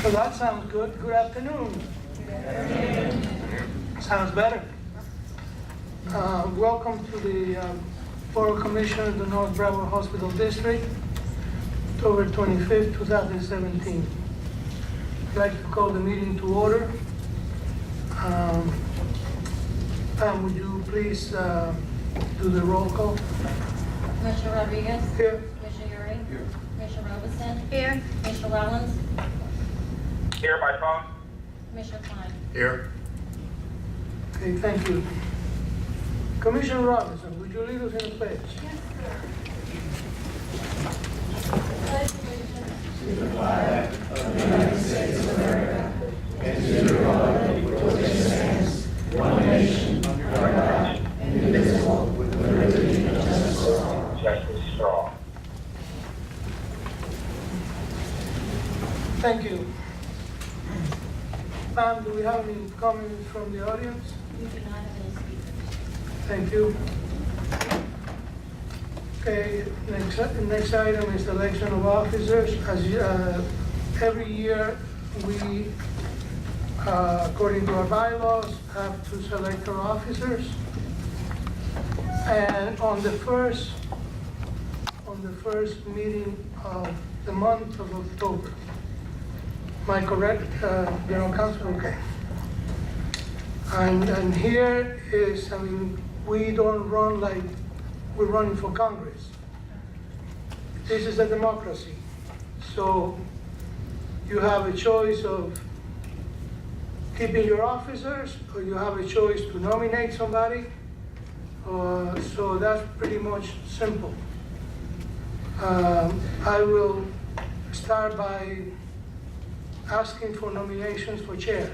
So that sounds good. Good afternoon. Sounds better. Welcome to the Board of Commissioners of the North Broward Hospital District, October 25th, 2017. I'd like to call the meeting to order. Pam, would you please do the roll call? Commissioner Rodriguez? Here. Commissioner Uri? Here. Commissioner Robinson? Here. Commissioner Rollins? Here by phone. Commissioner Klein? Here. Okay, thank you. Commissioner Robinson, would you lead us in a pledge? Thank you. Pam, do we have any comments from the audience? We do not have any speakers. Thank you. Okay, next item is election of officers. As every year, we, according to our bylaws, have to select our officers. And on the first meeting of the month of October. Am I correct, General Counsel? Okay. And here is, I mean, we don't run like we're running for Congress. This is a democracy. So you have a choice of keeping your officers, or you have a choice to nominate somebody. So that's pretty much simple. I will start by asking for nominations for chair.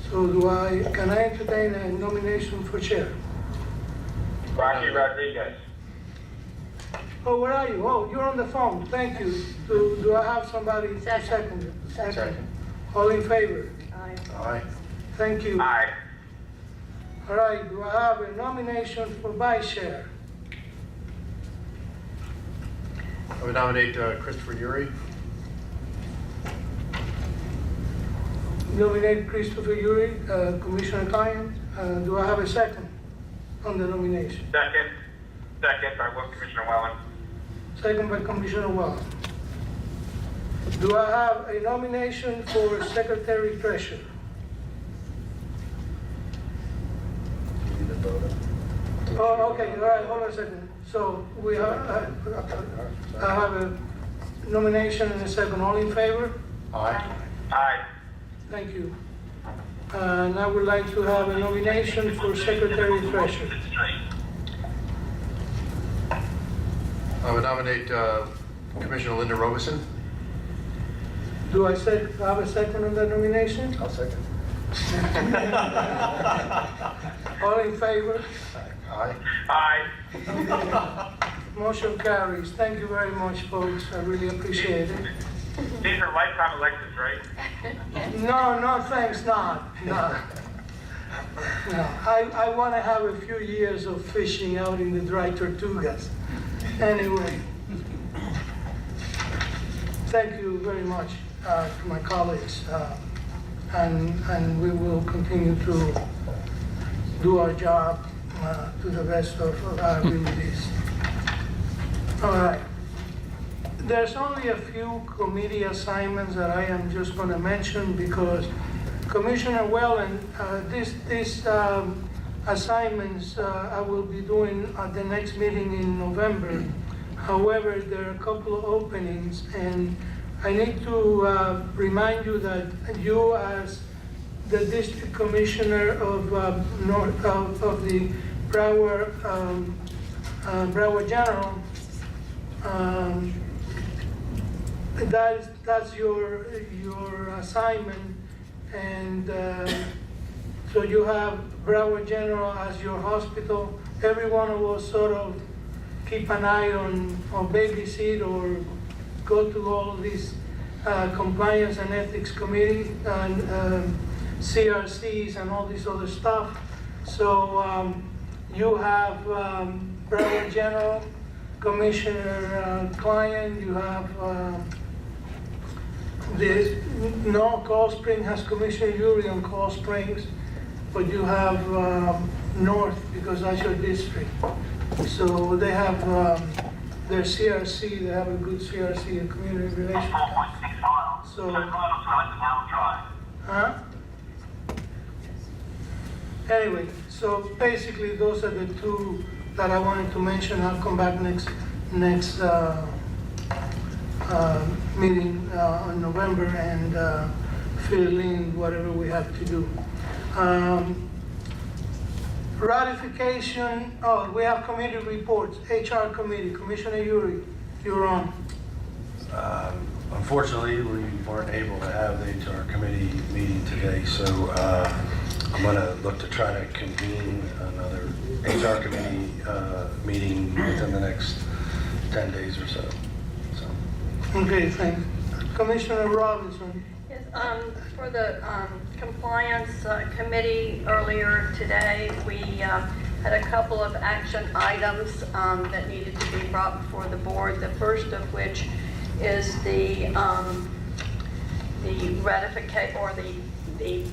So can I entertain a nomination for chair? Rocky Rodriguez. Oh, where are you? Oh, you're on the phone. Thank you. Do I have somebody to second it? Second. All in favor? Aye. Aye. Thank you. Aye. All right, do I have a nomination for vice chair? I would nominate Christopher Uri. Nominate Christopher Uri, Commissioner Klein. Do I have a second on the nomination? Second by Commissioner Wellen. Second by Commissioner Wells. Do I have a nomination for Secretary Treasurer? Oh, okay, all right, hold on a second. So we have, I have a nomination and a second. All in favor? Aye. Aye. Thank you. And I would like to have a nomination for Secretary Treasurer. I would nominate Commissioner Linda Robeson. Do I have a second on that nomination? I'll second. All in favor? Aye. Aye. Motion carries. Thank you very much, folks. I really appreciate it. These are lifetime elections, right? No, thanks, not. No. I want to have a few years of fishing out in the dry tortugas. Anyway, thank you very much to my colleagues, and we will continue to do our job to the best of our abilities. All right. There's only a few committee assignments that I am just going to mention because Commissioner Wellen, these assignments I will be doing at the next meeting in November. However, there are a couple of openings, and I need to remind you that you, as the District Commissioner of the Broward General, that's your assignment, and so you have Broward General as your hospital. Every one of us sort of keep an eye on babysit or go to all of these compliance and ethics committee and CRCs and all this other stuff. So you have Broward General, Commissioner Klein, you have No, Cold Spring has Commissioner Yuri on Cold Springs, but you have North, because that's your district. So they have their CRC, they have a good CRC, a community relations. 4.6 miles. So- 2 miles south of Howell Drive. Huh? Anyway, so basically those are the two that I wanted to mention. I'll come back next meeting in November and fill in whatever we have to do. Ratification, we have committee reports. HR committee, Commissioner Yuri, you're on. Unfortunately, we weren't able to have the HR committee meeting today, so I'm going to look to try to convene another HR committee meeting within the next 10 days or so. Okay, thanks. Commissioner Robinson. Yes, for the compliance committee earlier today, we had a couple of action items that needed to be brought before the board. The first of which is the ratification or the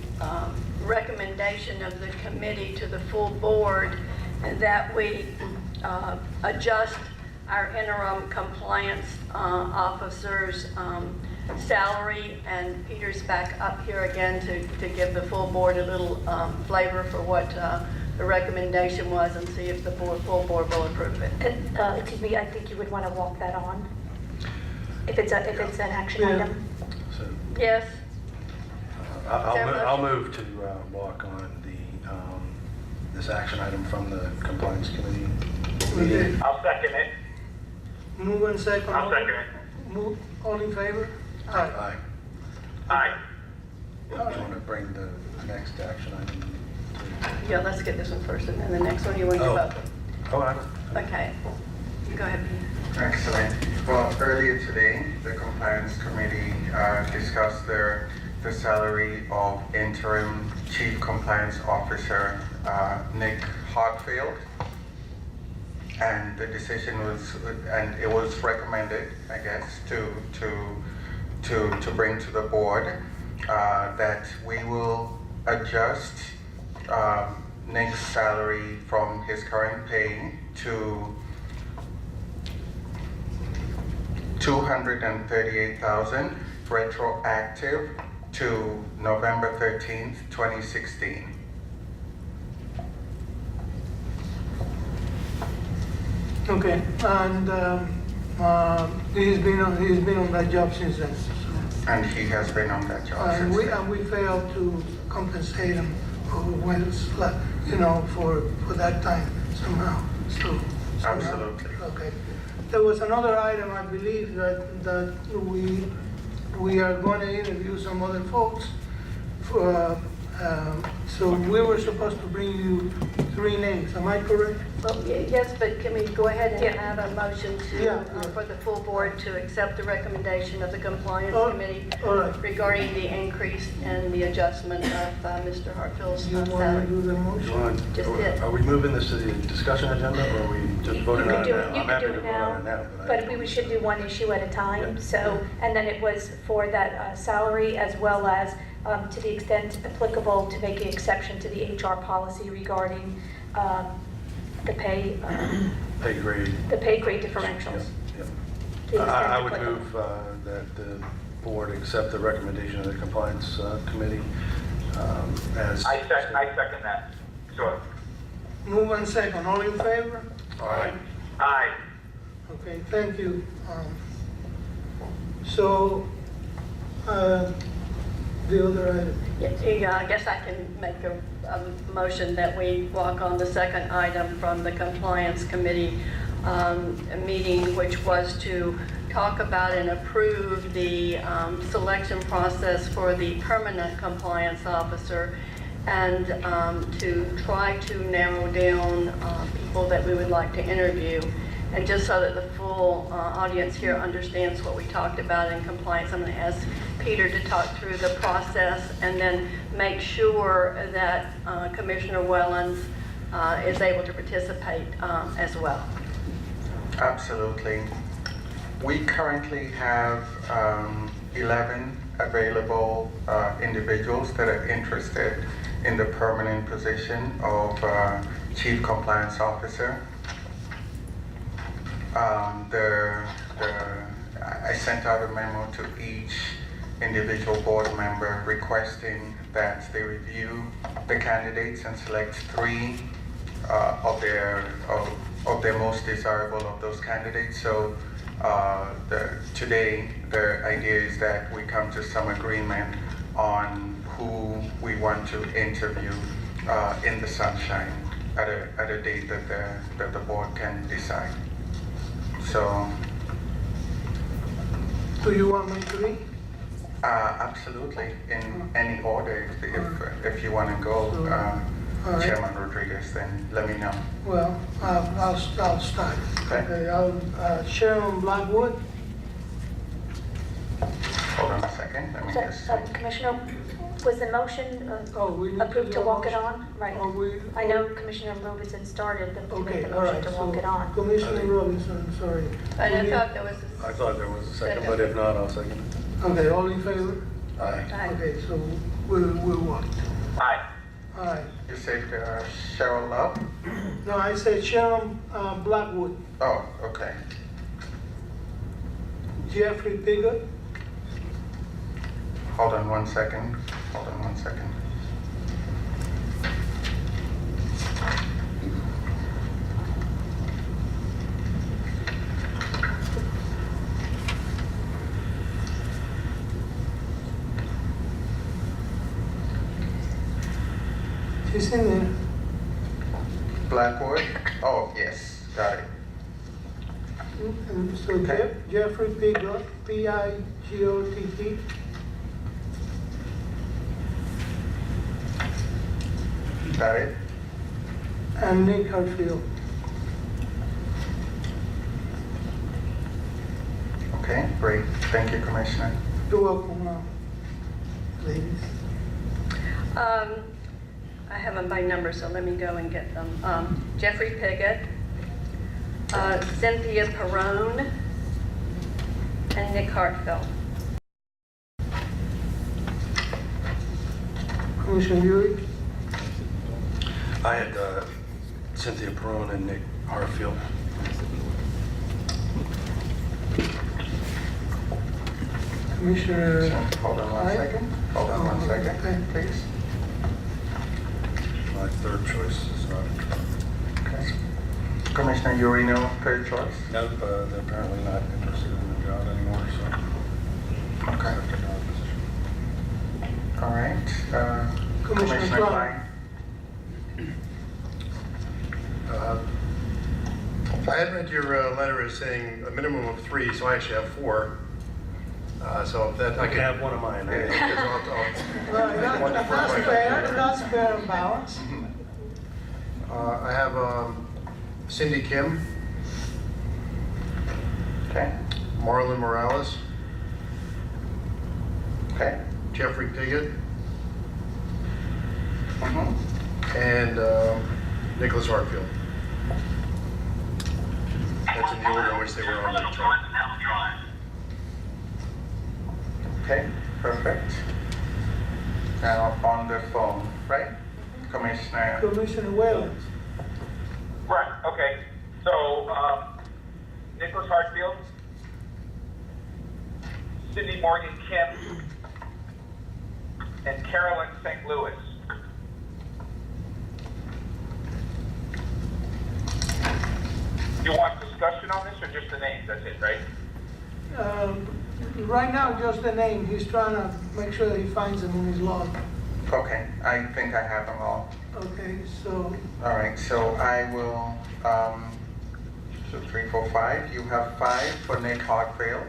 recommendation of the committee to the full board that we adjust our interim compliance officer's salary, and Peter's back up here again to give the full board a little flavor for what the recommendation was and see if the full board will approve it. Excuse me, I think you would want to walk that on, if it's an action Yeah. item. So Yes? I'll move to walk on this action item from the compliance committee meeting. Okay. I'll second it. Move and second. I'll second it. Move, all in favor? Aye. Aye. Do you want to bring the next action item to? Yeah, let's get this one first, and then the next one you want to do both. Oh, I don't. Okay. Go ahead, Peter. Excellent. Well, earlier today, the Compliance Committee discussed the salary of interim Chief Compliance Officer Nick Hartfield. And the decision was, and it was recommended, I guess, to bring to the board that we will adjust Nick's salary from his current pay to $238,000 retroactive to November 13th, 2016. Okay, and he's been on that job since then. So. And he has been on that job And since then. we failed to compensate him for when it's like, for that time somehow. So Absolutely. Okay. There was another item, I believe, that we are going to interview some other folks. So we were supposed to bring you 3 names. Am I correct? Well, yes, but can we go ahead and Yeah. have a motion Yeah. for the full board to accept the recommendation of the compliance Oh, committee all right. regarding the increase and the adjustment of Mr. Hartfield's You want to salary? do the Do you motion? want, Just did. are we moving this to the discussion agenda, or are we just voting You on could it do now? it, you I'm could happy do to it vote on it now, but we should do one issue at a time, Yeah. so, and then it was for that salary as well as, to the extent applicable, to make an exception to the HR policy regarding the pay grade differentials. Yep. To the extent I would applicable. move that the board accept the recommendation of the compliance committee as. I second that. Sure. Move and second. All in favor? Aye. Aye. Okay, thank you. So, the other item. Yeah, I guess I can make a motion that we walk on the second item from the compliance committee meeting, which was to talk about and approve the selection process for the permanent compliance officer, and to try to narrow down people that we would like to interview. And just so that the full audience here understands what we talked about in compliance, I'm going to ask Peter to talk through the process and then make sure that Commissioner Wellens is able to participate as well. Absolutely. We currently have 11 available individuals that are interested in the permanent position of Chief Compliance Officer. I sent out a memo to each individual board member requesting that they review the candidates and select 3 of their most desirable of those candidates. So today the idea is that we come to some agreement on who we want to interview in the sunshine at a date that the board can decide. So. Do you want me to read? Absolutely, in any order. If you want to go, right. Chairman Rodriguez, then let me know. Well, I'll start. Okay. Sharon Blackwood. Hold on a second. Let me So, just. Commissioner, was the motion We need approved to do a walk it motion. on? Right. We- I know Commissioner Robinson started to make Okay, the all motion right. to So walk it on. Commissioner Robinson, sorry. And I We- thought there was I thought there was a second, but if not, I'll second it. Okay, all in favor? Aye. Aye. Okay, so we'll walk. Aye. All right. You said Cheryl Love? No, I said Sharon Blackwood, Oh, okay. Jeffrey Pigott, Hold on one second. she's in there. Blackwood? Oh, yes, got it. And so Okay. Jeffrey Pigott, Pigott. Got it? And Nick Hartfield. Okay, great. Thank you, Commissioner. You're welcome, ladies. I have them by number, so let me go and get them. Jeffrey Pigott, Cynthia Perrone, and Nick Hartfield. Commissioner Yuri? I had Cynthia Perrone and Nick Hartfield. Commissioner? Hold on one Aye. second. Hold on one Okay. second, please. My third choice is not. Okay. Commissioner Urino, third choice. Nope, they're apparently not interested in the job anymore, so. Okay. Accepted our position. All right. Commissioner Klein. I had read your letter as saying a minimum of 3, so I actually have 4. So that I I can can have one of mine. Yeah, That's fair, that's fair and balanced. I have Cindy Kim, Okay. Marlon Morales, Okay. Jeffrey Pigott, Mm-hmm. and Nicholas Hartfield. That's in the order in which they were on the chart. Okay, perfect. Now on the phone, right? Commissioner. Commissioner Whalens. Right, okay. So, Nicholas Hartfield, Cindy Morgan Kim, and Carolyn St. Louis. You want discussion on this or just the names? That's it, right? Right now, just the name. He's trying to make sure that he finds them in his log. Okay, I think I have them all. Okay, so All right, so I will, 2, 3, 4, 5. You have 5 for Nick Hartfield.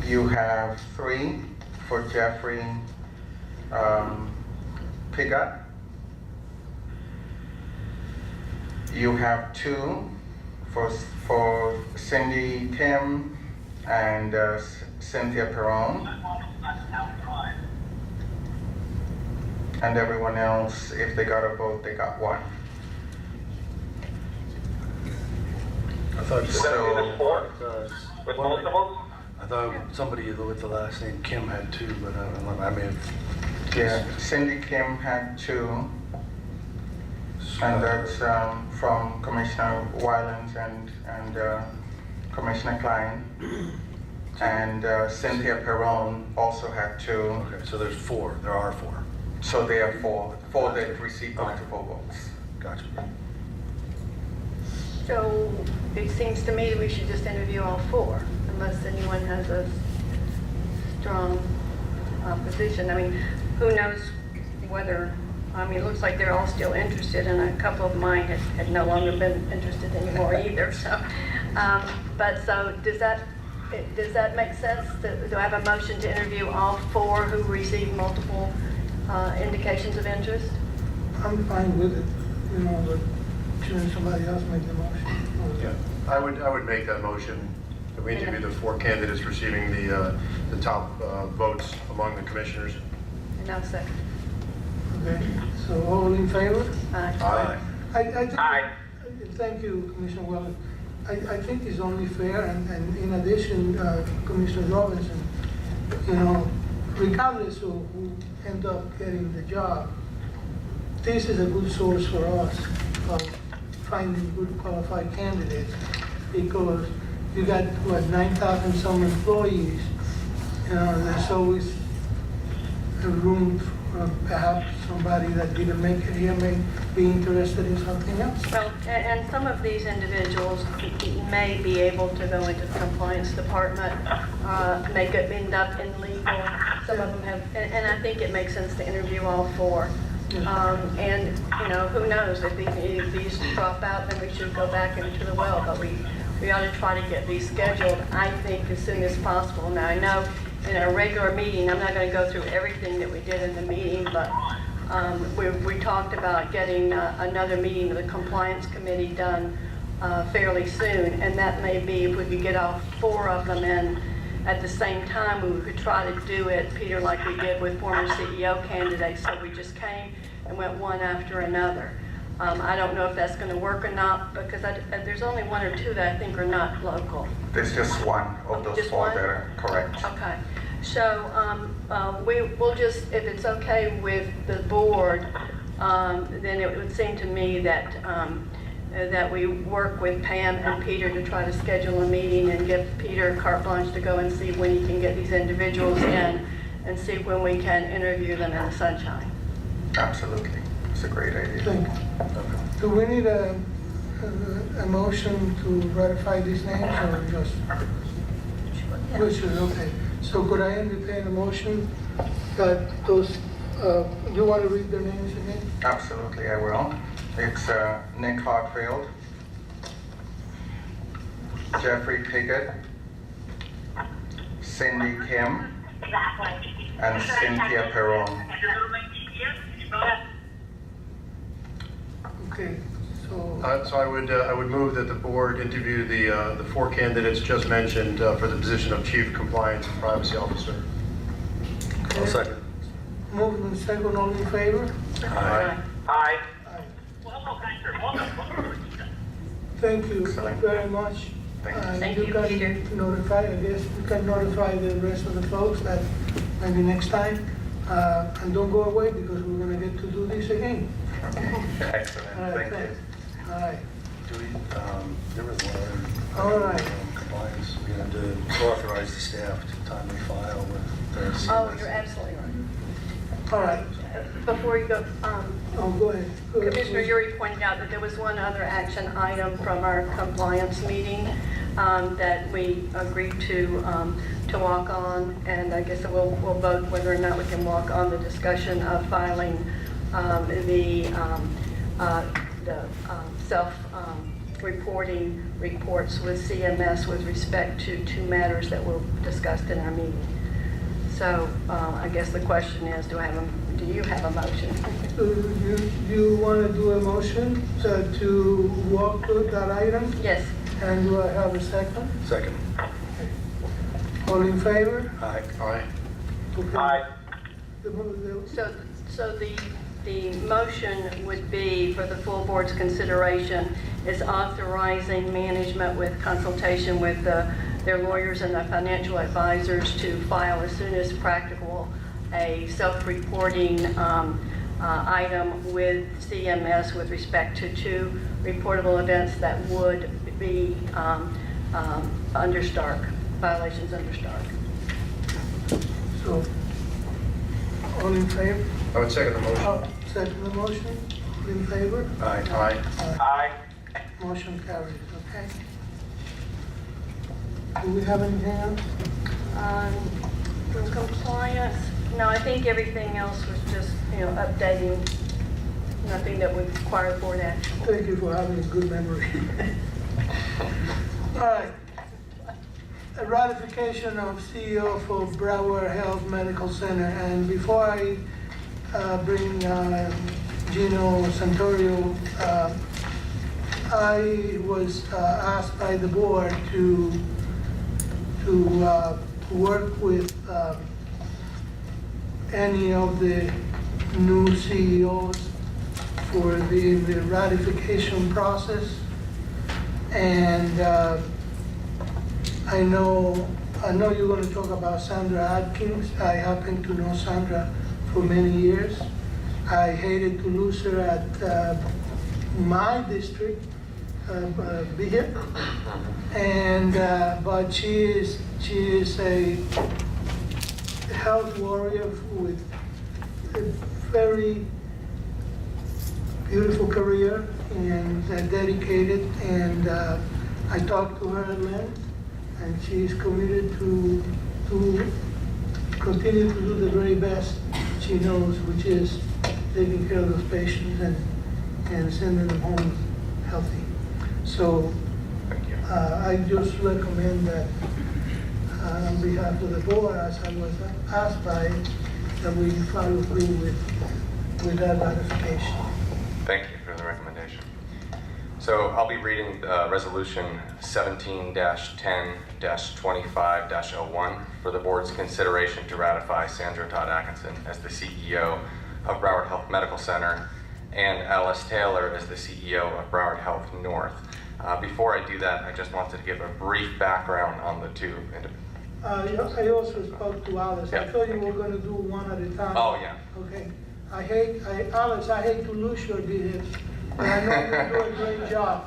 You have 3 for Jeffrey Pigott. You have 2 for Cindy Kim and Cynthia Perrone. And everyone else, if they got a vote, they got 1. I thought Is that the four? With multiples? I thought somebody with the last name Kim had 2, but I don't know. I may have. Yeah, Cindy Kim had 2, and that's from Commissioner Wylands and Commissioner Klein. And Cynthia Perron also had 2. Okay, so there's 4. There are 4. So there are four that received multiple votes. Gotcha. So it seems to me that we should just interview all 4, unless anyone has a strong opposition. I mean, who knows whether, I mean, it looks like they're all still interested, and a couple of mine had no longer been interested anymore either, so. But so does that make sense? Do I have a motion to interview all 4 who received multiple indications of interest? I'm fine with it, you know, but shouldn't somebody else make the motion? Yeah, I would make that motion that we interview the 4 candidates receiving the top votes among the commissioners. And I'll second. Okay, so all in favor? Aye. I think, Aye. thank you, Commissioner Wallace. I think it's only fair, and in addition, Commissioner Robinson, you know, regardless of who end up getting the job, this is a good source for us of finding good qualified candidates, because you got, what, 9,000 some employees, you know, there's always a room for perhaps somebody that didn't make it here may be interested in something else. Well, and some of these individuals may be able to go into the compliance department, may end up in legal. Some of them have, and I think it makes sense to interview all 4. And, you know, who knows, if these drop out, then we should go back into the well, but we ought to try to get these scheduled, I think, as soon as possible. Now, I know in a regular meeting, I'm not going to go through everything that we did in the meeting, but we talked about getting another meeting of the compliance committee done fairly soon, and that may be if we could get all 4 of them in at the same time. We could try to do it, Peter, like we did with former CEO candidates, so we just came and went one after another. I don't know if that's going to work or not, because there's only 1 or 2 that I think are not local. There's just 1 of those Just 4 one? that are correct. Okay, so we'll just, if it's okay with the board, then it would seem to me that that we work with Pam and Peter to try to schedule a meeting and give Peter carte blanche to go and see when he can get these individuals in and see when we can interview them in the sunshine. Absolutely. It's a great idea. Thank you. Do we need a motion to ratify these names, or just? We should, okay. So could I entertain a motion that those, you want to read their names again? Absolutely, I will. It's Nick Hartfield, Jeffrey Piggott, Cindy Kim, and Cynthia Perron. Okay, so, So I would move that the board interview the 4 candidates just mentioned for the position of Chief Compliance and Privacy Officer. I'll second. moved and second, all in favor? Aye. Aye. Thank you Excellent. very much. Thank you. Thank you, can Peter. Notify, I guess, you can notify the rest of the folks that maybe next time, and don't go away, because we're gonna get to do this again. Excellent, All right, thank you. thanks. All right, Do we, there was one All other. right. Compliance, we had to authorize the staff to timely file with their CMS. Oh, you're absolutely right. all right, Before you go, oh, go ahead. Go ahead, Commissioner please. Uri pointed out that there was one other action item from our compliance meeting that we agreed to walk on, and I guess we'll vote whether or not we can walk on the discussion of filing the self-reporting reports with CMS with respect to 2 matters that were discussed in our meeting. So I guess the question is, do you have a motion? You want to do a motion to walk through that item? Yes. And do I have a second? Second. All in favor? Aye. Aye. Okay. Aye. So the the motion would be for the full board's consideration is authorizing management with consultation with their lawyers and the financial advisors to file as soon as practical a self-reporting item with CMS with respect to 2 reportable events that would be under Stark, violations under Stark. So, all in favor? I would second the motion. Oh, second the motion, all in favor? Aye. Aye. Motion carries, okay? Do we have anything else? For compliance, no, I think everything else was just, updating, nothing that would require board action. Thank you for having a good memory. All right. A ratification of CEO for Broward Health Medical Center. And before I bring Gino Santorio, I was asked by the board to work with any of the new CEOs for the ratification process. And I know you're going to talk about Sandra Atkins. I happen to know Sandra for many years. I hated to lose her at my district, Bihar. And but she is a health warrior with a very beautiful career and dedicated. And I talked to her at length, and she's committed to continue to do the very best she knows, which is taking care of those patients and sending them home healthy. So I just recommend that on behalf of the board, as I was asked by, that we follow through with that ratification. Thank you for the recommendation. So I'll be reading Resolution 17-10-25-01 for the board's consideration to ratify Sandra Todd Atkinson as the CEO of Broward Health Medical Center and Alice Taylor as the CEO of Broward Health North. Before I do that, I just wanted to give a brief background on the two. I also spoke to Alice. I Yeah. thought you were going to do one at a time. Oh, yeah. Okay. Alice, I hate to lose your business, but I know you do a great job.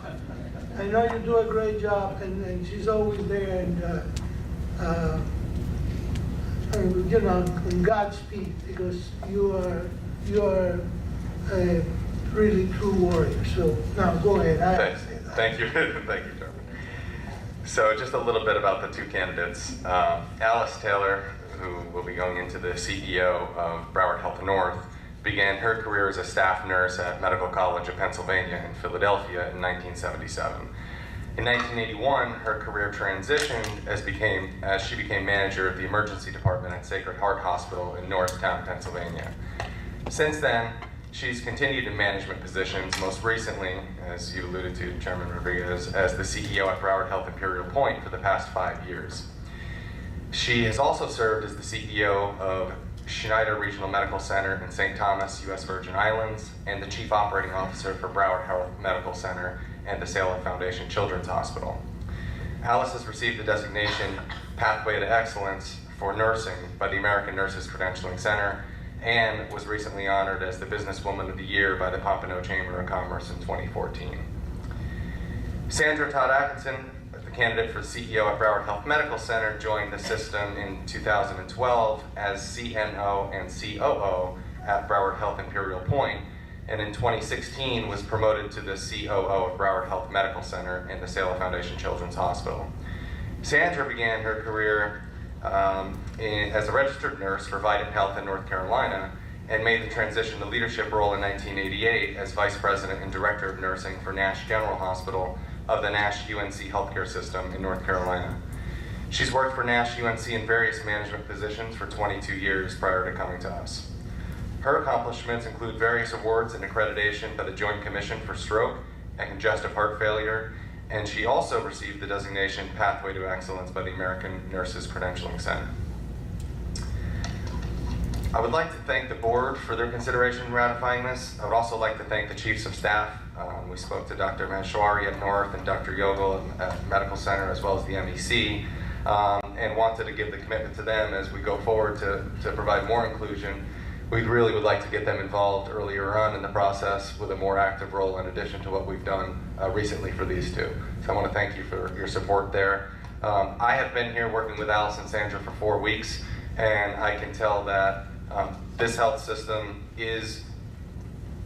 I know you do a great job, and she's always there, and Godspeed, because you are a really true warrior. So now go ahead. I have to say that. Thank you. Thank you, Chairman. So just a little bit about the two candidates. Alice Taylor, who will be going into the CEO of Broward Health North, began her career as a staff nurse at Medical College of Pennsylvania in Philadelphia in 1977. In 1981, her career transitioned as she became manager of the emergency department at Sacred Heart Hospital in Norristown, Pennsylvania. Since then, she's continued in management positions, most recently, as you alluded to, Chairman Rodriguez, as the CEO at Broward Health Imperial Point for the past 5 years. She has also served as the CEO of Schneider Regional Medical Center in St. Thomas, U.S. Virgin Islands, and the Chief Operating Officer for Broward Health Medical Center and the Salem Foundation Children's Hospital. Alice has received the designation Pathway to Excellence for Nursing by the American Nurses Credentialing Center and was recently honored as the Businesswoman of the Year by the Pompano Chamber of Commerce in 2014. Sandra Todd Atkinson, the candidate for CEO at Broward Health Medical Center, joined the system in 2012 as CNO and COO at Broward Health Imperial Point, and in 2016 was promoted to the COO of Broward Health Medical Center and the Salem Foundation Children's Hospital. Sandra began her career as a registered nurse for Vidant Health in North Carolina and made the transition to leadership role in 1988 as Vice President and Director of Nursing for Nash General Hospital of the Nash UNC Healthcare System in North Carolina. She's worked for Nash UNC in various management positions for 22 years prior to coming to us. Her accomplishments include various awards and accreditation by the Joint Commission for Stroke and Congestive Heart Failure, and she also received the designation Pathway to Excellence by the American Nurses Credentialing Center. I would like to thank the board for their consideration in ratifying this. I would also like to thank the chiefs of staff. We spoke to Dr. Manshwari at North and Dr. Yogel at Medical Center, as well as the MEC, and wanted to give the commitment to them as we go forward to provide more inclusion. We really would like to get them involved earlier on in the process with a more active role in addition to what we've done recently for these two. So I want to thank you for your support there. I have been here working with Alice and Sandra for 4 weeks, and I can tell that this health system is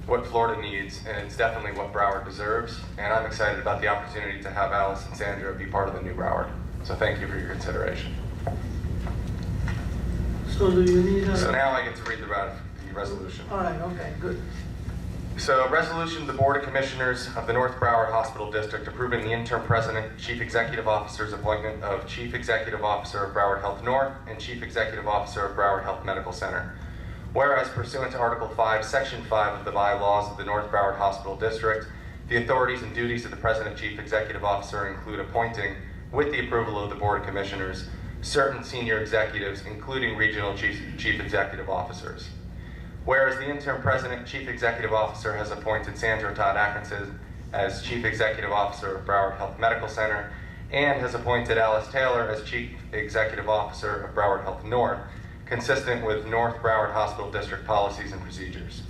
what Florida needs, and it's definitely what Broward deserves. And I'm excited about the opportunity to have Alice and Sandra be part of the new Broward. So thank you for your consideration. So do you need a? So now I get to read the resolution. All right, okay, good. So, resolution of the Board of Commissioners of the North Broward Hospital District approving the interim president, chief executive officer's appointment of chief executive officer of Broward Health North and chief executive officer of Broward Health Medical Center. Whereas pursuant to Article 5, Section 5 of the bylaws of the North Broward Hospital District, the authorities and duties of the president chief executive officer include appointing, with the approval of the Board of Commissioners, certain senior executives, including regional chief executive officers. Whereas the interim president chief executive officer has appointed Sandra Todd Atkinson as chief executive officer of Broward Health Medical Center and has appointed Alice Taylor as chief executive officer of Broward Health North, consistent with North Broward Hospital District policies and procedures.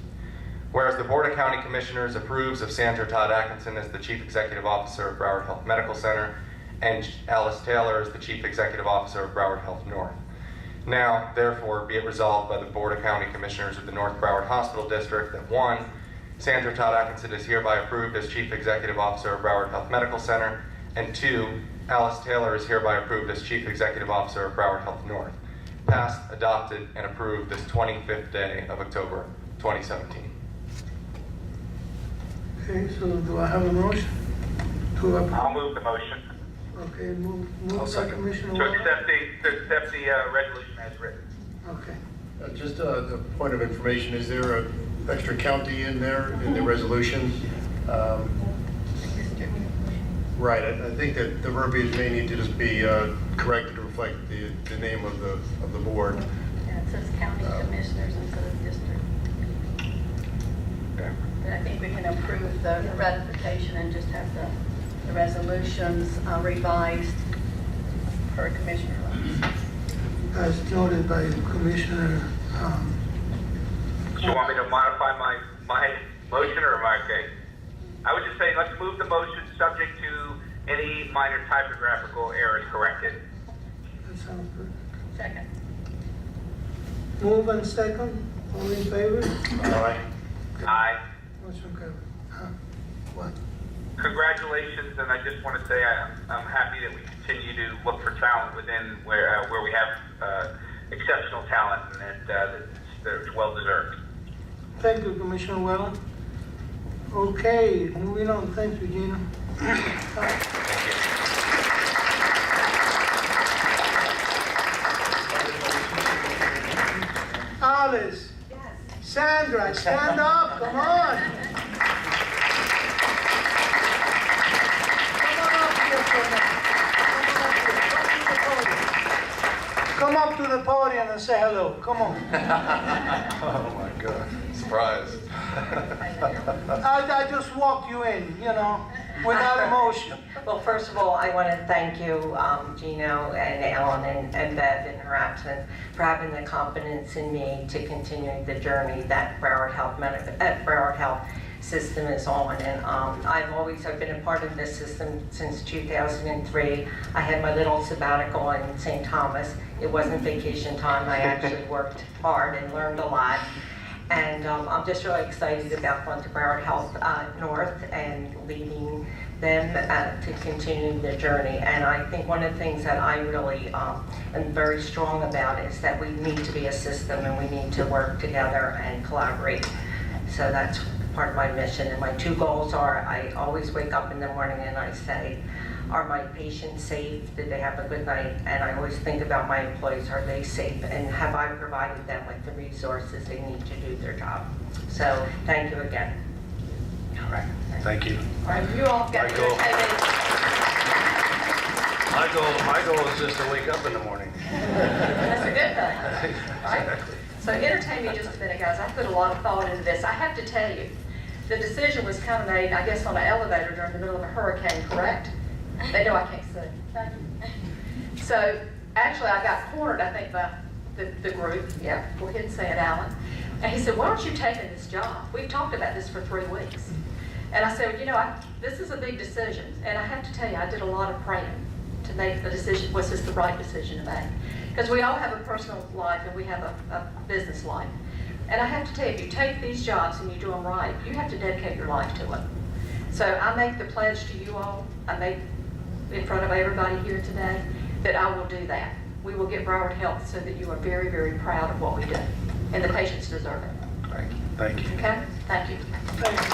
Whereas the Board of County Commissioners approves of Sandra Todd Atkinson as the chief executive officer of Broward Health Medical Center and Alice Taylor as the chief executive officer of Broward Health North. Now, therefore, be it resolved by the Board of County Commissioners of the North Broward Hospital District that 1, Sandra Todd Atkinson is hereby approved as Chief Executive Officer of Broward Health Medical Center, and 2, Alice Taylor is hereby approved as Chief Executive Officer of Broward Health North. Passed, adopted, and approved this 25th day of October 2017. Okay, so do I have a motion to approve? I'll move the motion Okay, move I'll by second. Commissioner to Wall. accept the resolution as written. Okay. Just a point of information, is there an extra county in there in the resolution? Right, I think that the verbiage may need to just be corrected to reflect the name of the board. Yeah, it says county commissioners instead of district. Okay. But I think we can approve the ratification and just have the resolutions revised per commissioner levels. As noted by Commissioner, Do you want me to modify my motion, or am I okay? I would just say, let's move the motion subject to any minor typographical errors corrected. that sounds good. Second. Move and second, all in favor? Aye. Aye. Motion carried. What? Congratulations, and I just want to say I'm happy that we continue to look for talent within where we have exceptional talent, and that it's well deserved. Thank you, Commissioner Wellen. Okay, moving on. Thank you, Gina. Alice. Yes. Sandra, stand up. Come on. Come up to the podium and say hello. Come on. Oh my God. Surprise. I just walked you in, without emotion. Well, first of all, I want to thank you, Gino and Alan and Bev in her absence, for having the confidence in me to continue the journey that Broward Health system is on. And I've been a part of this system since 2003. I had my little sabbatical in St. Thomas. It wasn't vacation time. I actually worked hard and learned a lot. And I'm just really excited about going to Broward Health North and leading them to continue the journey. And I think one of the things that I really am very strong about is that we need to be a system and we need to work together and collaborate. So that's part of my mission. And my 2 goals are, I always wake up in the morning and I say, are my patients safe? Did they have a good night? And I always think about my employees, are they safe? And have I provided them with the resources they need to do their job? So thank you again. All right. Thank you. All right, you all got your attendance. My goal is just to wake up in the morning. That's a good thing, right? Exactly. So entertain me just a minute, guys. I put a lot of thought into this. I have to tell you, the decision was kind of made, I guess, on an elevator during the middle of a hurricane, correct? They know I can't see. So actually, I got cornered, I think, by the group. Yeah, go ahead and say it, Alan. And he said, why aren't you taking this job? We've talked about this for 3 weeks. And I said, you know, this is a big decision. And I have to tell you, I did a lot of praying to make the decision, was this the right decision to make? Because we all have a personal life and we have a business life. And I have to tell you, if you take these jobs and you do them right, you have to dedicate your life to it. So I make the pledge to you all, I make in front of everybody here today, that I will do that. We will get Broward Health so that you are very, very proud of what we do. And the patients deserve it. Great, thank you. Okay? Thank you. Thank you.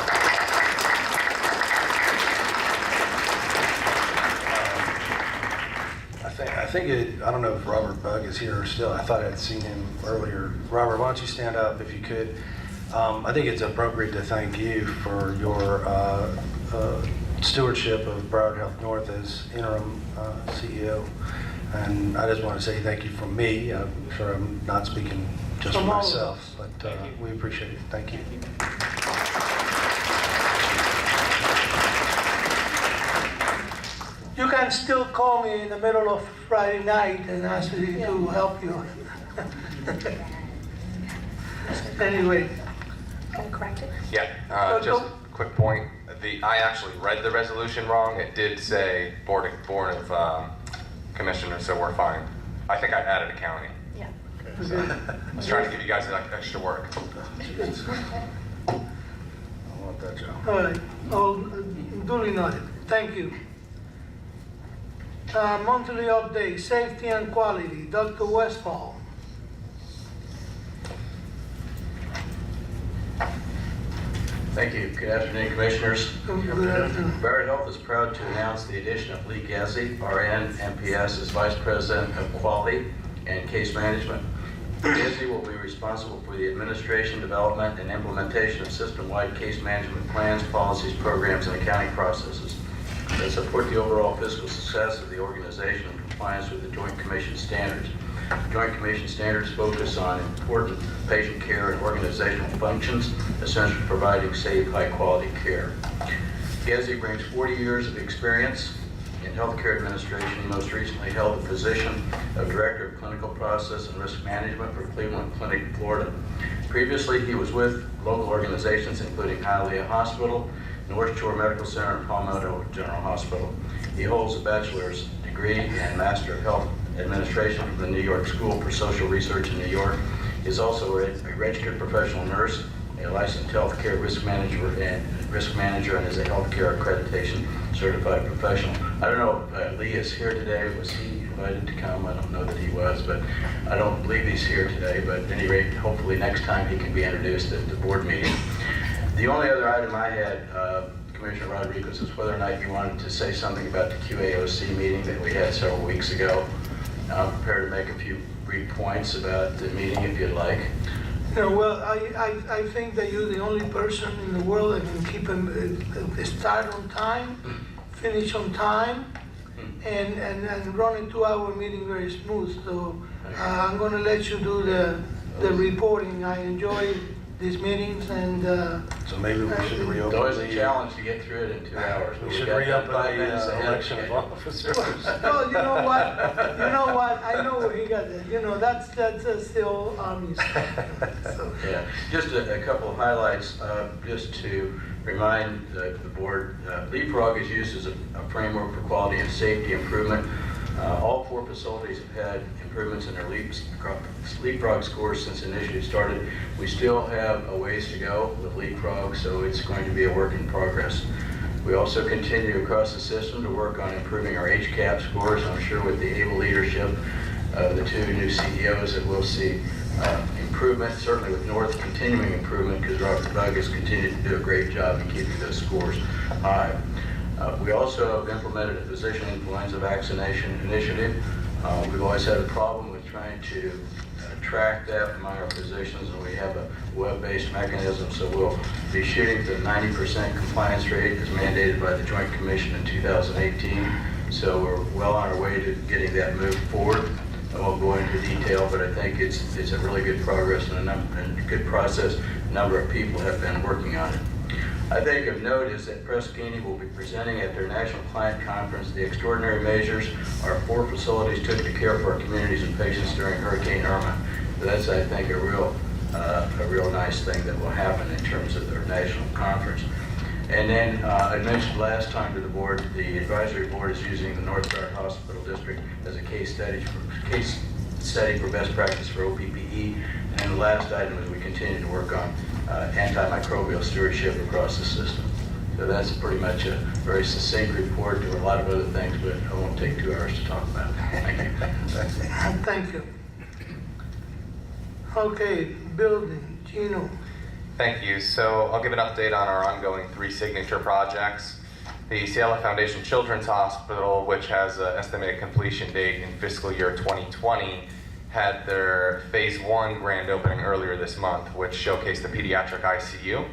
I think I don't know if Robert Bugg is here still. I thought I'd seen him earlier. Robert, why don't you stand up if you could? I think it's appropriate to thank you for your stewardship of Broward Health North as interim CEO. And I just want to say thank you from me. I'm sure I'm not speaking just for From all of myself, but we appreciate it. Thank you. You can still call me in the middle of Friday night and ask me to help you. Anyway. Can we correct it? Yeah, just a quick point. I actually read the resolution wrong. It did say Board of Commissioners, so we're fine. I think I added a county. Yeah. So I was trying to give you guys extra work. I want that job. All right, all duly noted. Thank you. Monthly update, safety and quality, Dr. Westfall. Thank you. Good afternoon, Commissioners. Good afternoon. Broward Health is proud to announce the addition of Lee Gezzi, RN, MPS, as Vice President of Quality and Case Management. Gezzi will be responsible for the administration, development, and implementation of system-wide case management plans, policies, programs, and accounting processes that support the overall fiscal success of the organization in compliance with the Joint Commission standards. Joint Commission standards focus on important patient care and organizational functions essential to providing safe, high-quality care. Gezzi brings 40 years of experience in healthcare administration. He most recently held the position of Director of Clinical Process and Risk Management for Cleveland Clinic, Florida. Previously, he was with local organizations including Hialeah Hospital, North Shore Medical Center, and Palmetto General Hospital. He holds a bachelor's degree and Master of Health Administration from the New York School for Social Research in New York. He is also a registered professional nurse, a licensed healthcare risk manager, and is a healthcare accreditation certified professional. I don't know if Lee is here today. Was he invited to come? I don't know that he was, but I don't believe he's here today. But at any rate, hopefully next time he can be introduced at the board meeting. The only other item I had, Commissioner Rodriguez, is whether or not you wanted to say something about the QAOC meeting that we had several weeks ago. I'm prepared to make a few brief points about the meeting if you'd like. Well, I think that you're the only person in the world that can keep a start on time, finish on time, and run a 2-hour meeting very smooth. So I'm going to let you do the reporting. I enjoy these meetings, and So maybe we should reopen It's always a the, challenge to get through it in 2 hours. we but should got reopen 5 minutes the ahead of election of schedule. officers. well, you know what? I know where he got that. You know, that's still Army stuff. So. Yeah, just a couple of highlights, just to remind the board, Leapfrog is used as a framework for quality and safety improvement. All 4 facilities have had improvements in their Leapfrog scores since initially started. We still have a ways to go with Leapfrog, so it's going to be a work in progress. We also continue across the system to work on improving our HCAP scores. I'm sure with the able leadership of the 2 new CEOs that we'll see improvement, certainly with North continuing improvement, because Robert Bugg has continued to do a great job in keeping those scores high. We also have implemented a physician influenza vaccination initiative. We've always had a problem with trying to track that among our physicians, and we have a web-based mechanism, so we'll be shooting for the 90% compliance rate as mandated by the Joint Commission in 2018. So we're well on our way to getting that moved forward. I won't go into into detail, but I think it's a really good progress and a good process. A number of people have been working on it. I think of note is that Prescini will be presenting at their National Client Conference the extraordinary measures our 4 facilities took to care for our communities and patients during Hurricane Irma. So that's, I think, a real nice thing that will happen in terms of their national conference. And then I mentioned last time to the board, the advisory board is using the North Broward Hospital District as a case study for best practice for OPPE. And then the last item is we continue to work on antimicrobial stewardship across the system. So that's pretty much a very succinct report. There were a lot of other things, but I won't take 2 hours to talk about it. Thank you. Thank you. Okay, building, Gino. Thank you. So I'll give an update on our ongoing 3 signature projects. The Ciela Foundation Children's Hospital, which has an estimated completion date in fiscal year 2020, had their phase 1 grand opening earlier this month, which showcased the pediatric ICU.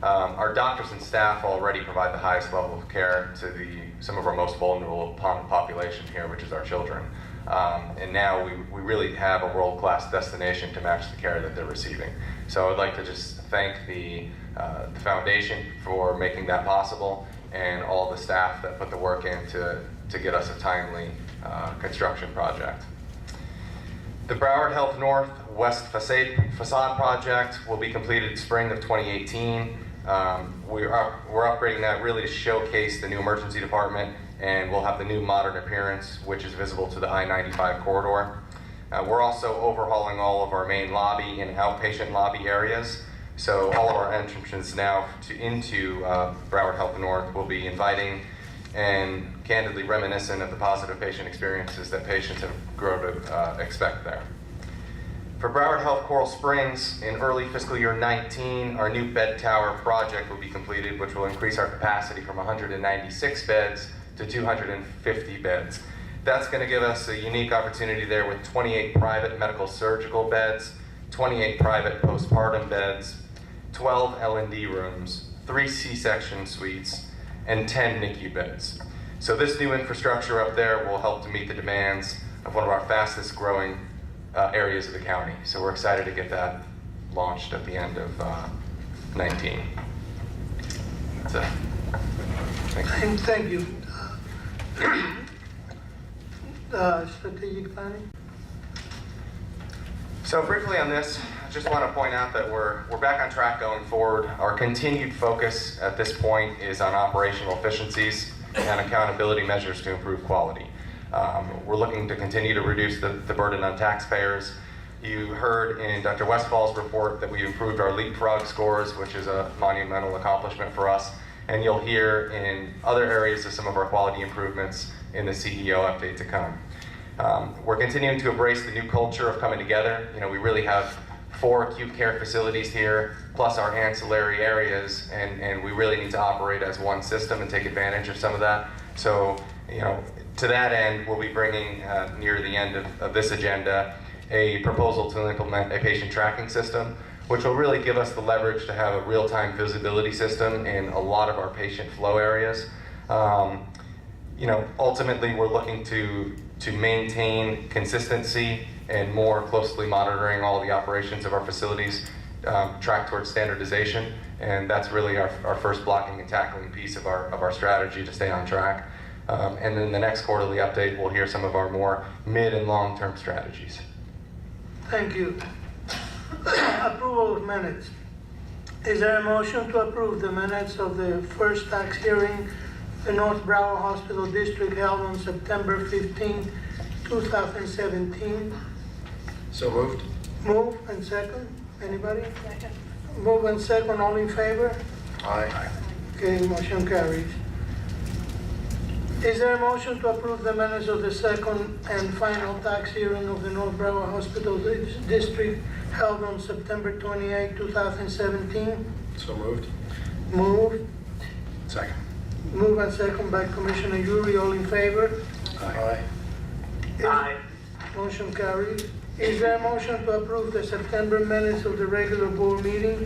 Our doctors and staff already provide the highest level of care to some of our most vulnerable population here, which is our children. And now we really have a world-class destination to match the care that they're receiving. So I'd like to just thank the foundation for making that possible, and all the staff that put the work in to get us a timely construction project. The Broward Health North West Facade project will be completed spring of 2018. We're upgrading that really to showcase the new emergency department, and we'll have the new modern appearance, which is visible to the I-95 corridor. We're also overhauling all of our main lobby and outpatient lobby areas. So all of our entrances now into Broward Health North will be inviting and candidly reminiscent of the positive patient experiences that patients have grown to expect there. For Broward Health Coral Springs, in early fiscal year 19, our new bed tower project will be completed, which will increase our capacity from 196 beds to 250 beds. That's going to give us a unique opportunity there with 28 private medical surgical beds, 28 private postpartum beds, 12 L&D rooms, 3 C-section suites, and 10 NICU beds. So this new infrastructure up there will help to meet the demands of one of our fastest growing areas of the county. So we're excited to get that launched at the end of 19. That's it. Thank you. Strategic planning? So briefly on this, I just want to point out that we're back on track going forward. Our continued focus at this point is on operational efficiencies and accountability measures to improve quality. We're looking to continue to reduce the burden on taxpayers. You heard in Dr. Westfall's report that we improved our leapfrog scores, which is a monumental accomplishment for us. And you'll hear in other areas of some of our quality improvements in the CEO update to come. We're continuing to embrace the new culture of coming together. You know, we really have 4 acute care facilities here, plus our ancillary areas, and we really need to operate as one system and take advantage of some of that. So, you know, to that end, we'll be bringing, near the end of this agenda, a proposal to implement a patient tracking system, which will really give us the leverage to have a real-time visibility system in a lot of our patient flow areas. You know, ultimately, we're looking to maintain consistency and more closely monitoring all the operations of our facilities, track towards standardization, and that's really our first blocking and tackling piece of our strategy to stay on track. And then the next quarterly update, we'll hear some of our more mid and long-term strategies. Thank you. Approval of minutes. Is there a motion to approve the minutes of the first tax hearing, the North Broward Hospital District held on September 15, 2017? So moved. Move and second. Anybody? Second. Move and second. All in favor? Aye. Okay, motion carries. Is there a motion to approve the minutes of the second and final tax hearing of the North Broward Hospital District held on September 28, 2017? So moved. Move. Second. Move and second by Commissioner Yuri. All in favor? Aye. Aye. Motion carries. Is there a motion to approve the September minutes of the regular board meeting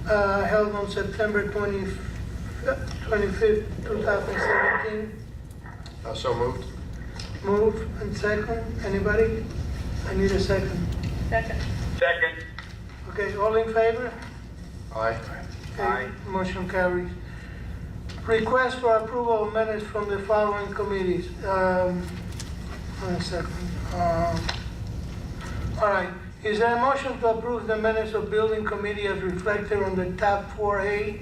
held on September 25th, 2017? So moved. Move and second. Anybody? I need a second. Second. Second. Okay, all in favor? Aye. Okay, Aye. motion carries. Request for approval of minutes from the following committees. One second. All right, is there a motion to approve the minutes of building committee as reflected on the tab 4A?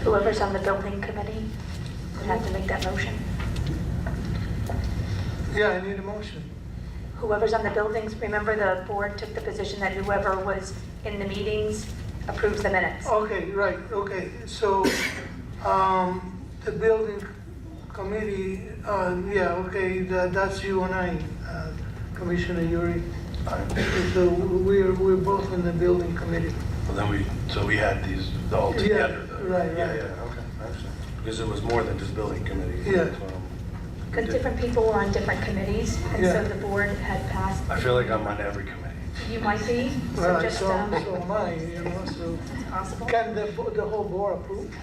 Whoever's on the building committee would have to make that motion. Yeah, I need a motion. Whoever's on the buildings, remember the board took the position that whoever was in the meetings approves the minutes. Okay, right, okay, so, the building committee, yeah, okay, that's you and I, Commissioner Yuri. So we're both in the building committee. Well, then so we had these all together, though. right, Yeah, right. yeah, okay, I understand. Because it was more than just building committee. Yeah. That's what Because different people were on different committees, and so Yeah. the board had passed. I feel like I'm on every committee. You might be, so Right, just, so am I, you know, so. it's possible. Can the whole board approve?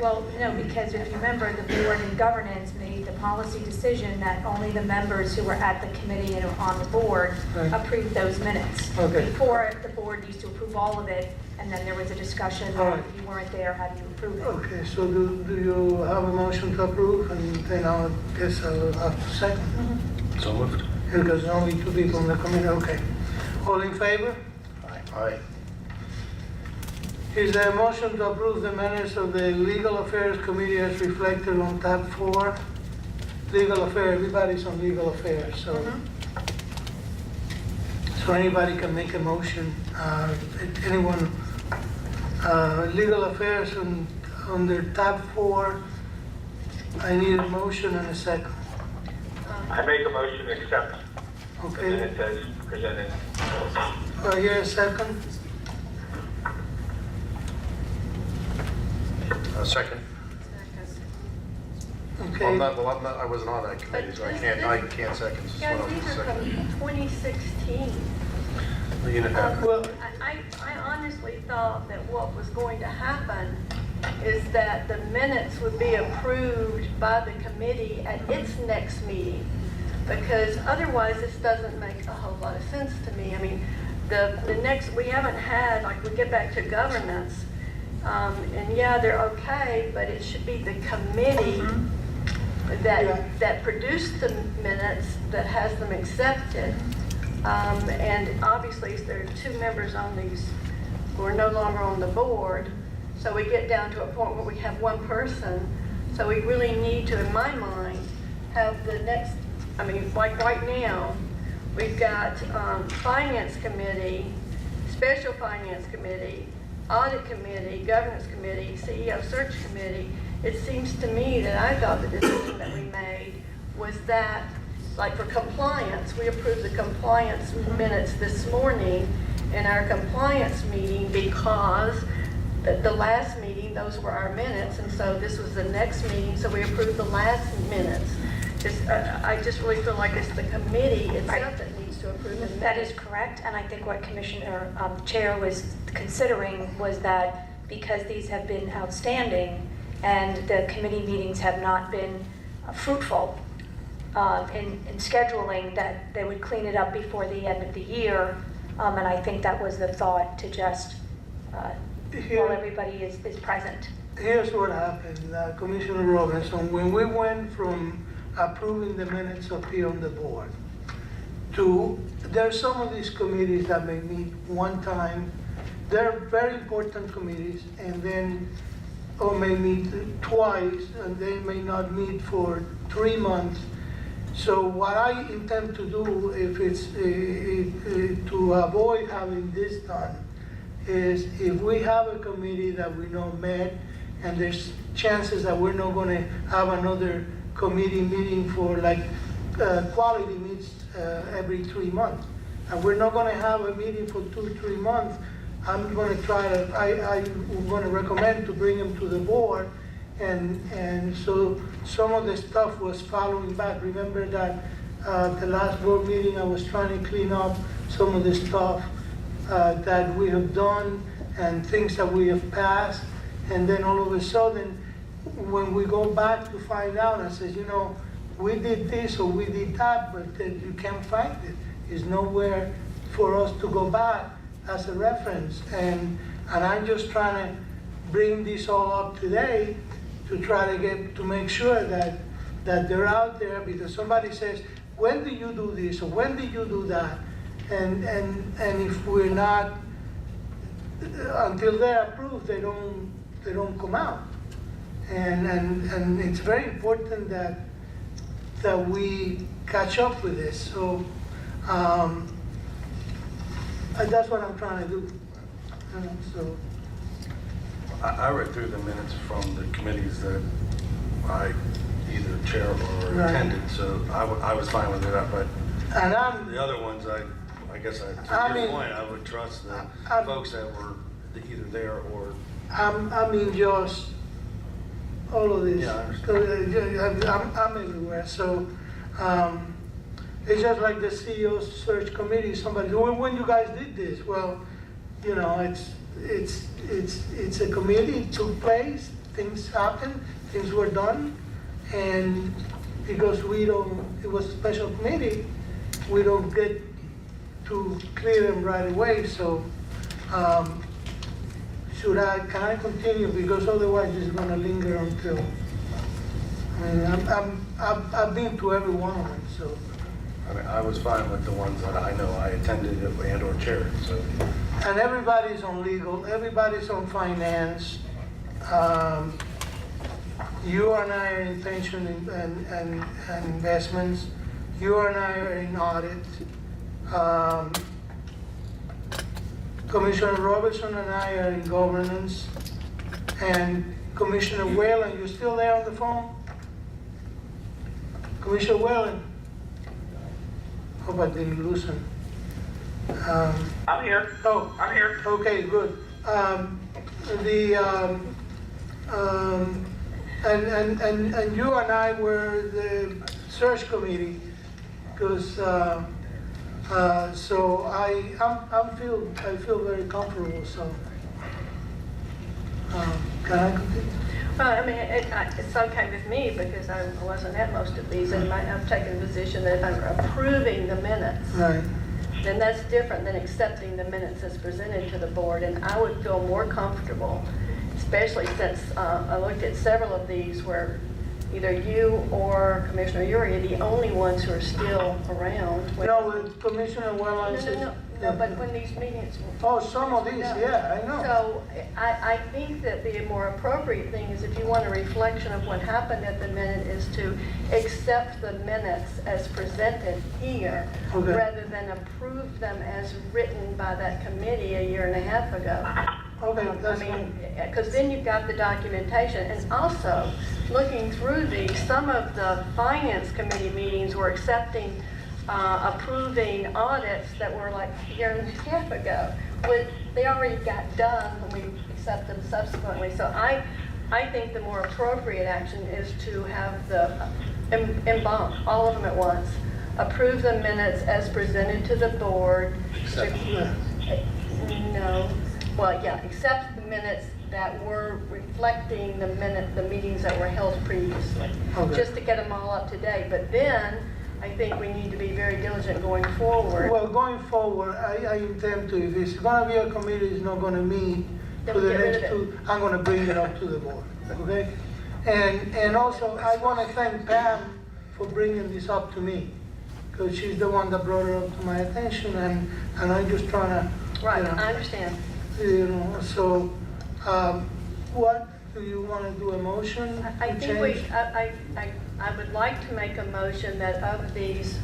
Well, no, because if you remember, the board and governance made the policy decision that only the members who were at the committee and on the board Right. approved those minutes. Okay. Before, the board used to approve all of it, and then there was a discussion, All that right. if you weren't there, how do you approve it? Okay, so do you have a motion to approve? And then I guess I'll have to second. So moved. Because only two people in the committee, okay. All in favor? Aye. Is there a motion to approve the minutes of the Legal Affairs Committee as reflected on tab 4? Legal Affairs, everybody's on Legal Affairs, so. So anybody can make a motion. Anyone, Legal Affairs under tab 4, I need a motion and a second. I make a motion to accept the Okay, minutes as presented. I hear a second. Second. Okay. I wasn't on that committee, so I can't second. This is Guys, one of these the are from second. 2016. Well, you know, Well, I honestly thought that what was going to happen is that the minutes would be approved by the committee at its next meeting, because otherwise this doesn't make a whole lot of sense to me. I mean, the next, we haven't had, like, we get back to governance, and yeah, they're okay, but it should be the committee that produced the minutes that has them accepted. And obviously, there are two members on these who are no longer on the board, so we get down to a point where we have one person. So we really need to, in my mind, have the next, I mean, like right now, we've got Finance Committee, Special Finance Committee, Audit Committee, Governance Committee, CEO Search Committee. It seems to me that I thought the decision that we made was that, like for compliance, we approved the compliance minutes this morning in our compliance meeting because the last meeting, those were our minutes, and so this was the next meeting, so we approved the last minutes. I just really feel like it's the committee itself that needs to approve the minutes. That is correct, and I think what Commissioner Chair was considering was that because these have been outstanding and the committee meetings have not been fruitful in scheduling, that they would clean it up before the end of the year, and I think that was the thought, to just, while everybody is present. Here's what happened, Commissioner Robinson, when we went from approving the minutes up here on the board to, there are some of these committees that may meet one time. They're very important committees, and then, or may meet twice, and they may not meet for 3 months. So what I intend to do, if it's to avoid having this done, is if we have a committee that we know met, and there's chances that we're not going to have another committee meeting for, like, quality meets every 3 months, and we're not going to have a meeting for 2-3 months, I'm going to try to, I'm going to recommend to bring them to the board, and so some of the stuff was following back. Remember that the last board meeting, I was trying to clean up some of the stuff that we have done and things that we have passed, and then all of a sudden, when we go back to find out, I said, you know, we did this or we did that, but then you can't find it. There's nowhere for us to go back as a reference. And I'm just trying to bring this all up today to try to make sure that they're out there, because somebody says, when do you do this or when do you do that? And if we're not, until they're approved, they don't come out. And it's very important that we catch up with this. So that's what I'm trying to do. So I read through the minutes from the committees that I either chair or Right. attended, so I was fine with that, but and I'm the other ones, I guess to I your mean- point, I would trust the I'm- folks that were either there or, I mean just all of this. Yeah, I understand. I'm everywhere. So it's just like the CEO search committee. Somebody, when you guys did this, well, you know, it's a committee. It took place. Things happened. Things were done, and because it was a special committee, we don't get to clear them right away. So. Can I continue? Because otherwise it's going to linger until. I mean, I've been to every one of them, so. I mean, I was fine with the ones that I know I attended and or chaired, so. And everybody's on legal, everybody's on finance. You and I are in pension and investments. You and I are in audit. Commissioner Robertson and I are in governance. And Commissioner Whalen, you still there on the phone? Commissioner Whalen? Hope I didn't lose him. I'm here. Oh, I'm here. okay, good. And you and I were the search committee, because so I feel very comfortable. So can I continue? Well, I mean, it's okay with me because I wasn't at most of these, and I've taken the position that if I'm approving the minutes, Right. then that's different than accepting the minutes as presented to the board, and I would feel more comfortable, especially since I looked at several of these where either you or Commissioner Uri are the only ones who are still around. No, with Commissioner Whalen. No, but when these meetings. Oh, some of these, yeah, I know. So I think that the more appropriate thing is, if you want a reflection of what happened at the minute, is to accept the minutes as presented here, Okay. rather than approve them as written by that committee a year and a half ago. Okay, I that's mean, fine. because then you've got the documentation, and also, looking through these, some of the finance committee meetings were accepting, approving audits that were like a year and a half ago. They already got done when we accept them subsequently. So I think the more appropriate action is to have the, en banc, all of them at once. Approve the minutes as presented to the board. No. Well, yeah, accept the minutes that were reflecting the meetings that were held previously, Okay. just to get them all up to date. But then, I think we need to be very diligent going forward. Well, going forward, I intend to, if it's gonna be a committee, it's not gonna meet Then for we the get rid next of it. two, I'm gonna bring it up to the board, okay? And also, I wanna thank Pam for bringing this up to me, because she's the one that brought it up to my attention, and I'm just trying to, Right, you know, I understand. you know, so, what, do you wanna do a motion I to think change? I would like to make a motion that of these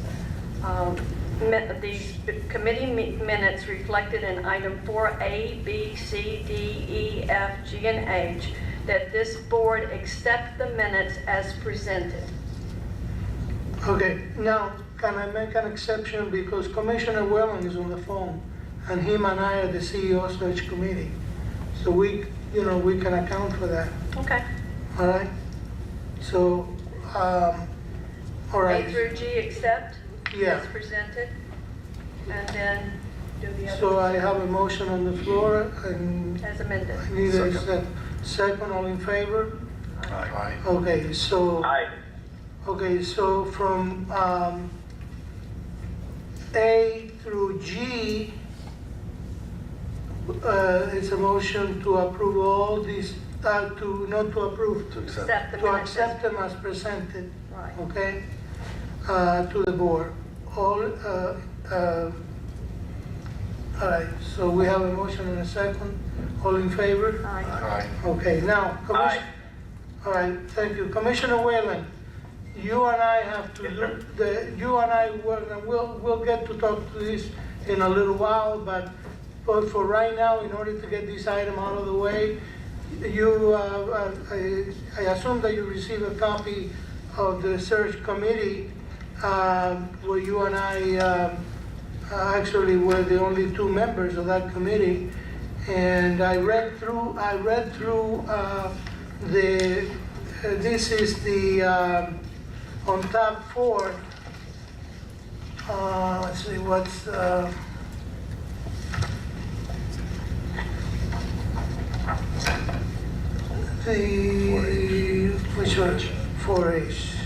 committee minutes reflected in item 4A, B, C, D, E, F, G, and H, that this board accept the minutes as presented. Okay, now, can I make an exception, because Commissioner Whalen is on the phone, and him and I are the CEO search committee, so we can account for that, Okay. all right? So, all right. A through G accept Yeah. as presented, and then do the So I other have a motion on the floor, and as amended. I need a second, all in favor? Aye. Okay, so, Aye. Okay, so from A through G, it's a motion to approve all these, not to approve, To accept. Accept the to minutes. accept them as presented, Right. okay? To the board. All right, so we have a motion and a second. All in favor? Aye. Aye. Okay, now, Aye. all right, thank you. Commissioner Whalen, you and I have to Yes, look, you and I, we'll get to talk to this in a little while, but for right now, in order to get this item out of the way, you, I assume that you received a copy of the search committee, where you and I actually were the only two members of that committee. And I read through this is the, on top 4, let's see, what's, which one? 4H.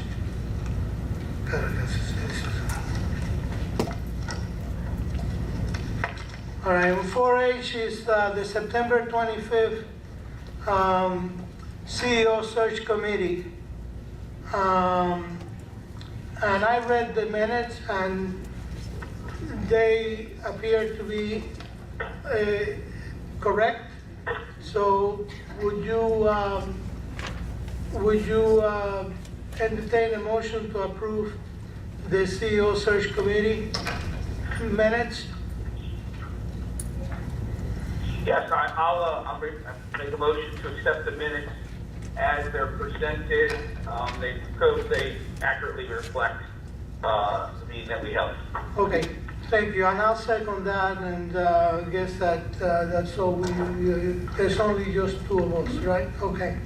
All right, 4H is the September 25th CEO Search Committee. And I read the minutes and they appear to be correct. So would you entertain a motion to approve the CEO Search Committee minutes? Yes, I'll make a motion to accept the minutes as they're presented. They accurately reflect the meeting that we held. Okay, thank you, and I'll second that, and I guess that's all there's only just two of us, right? Okay,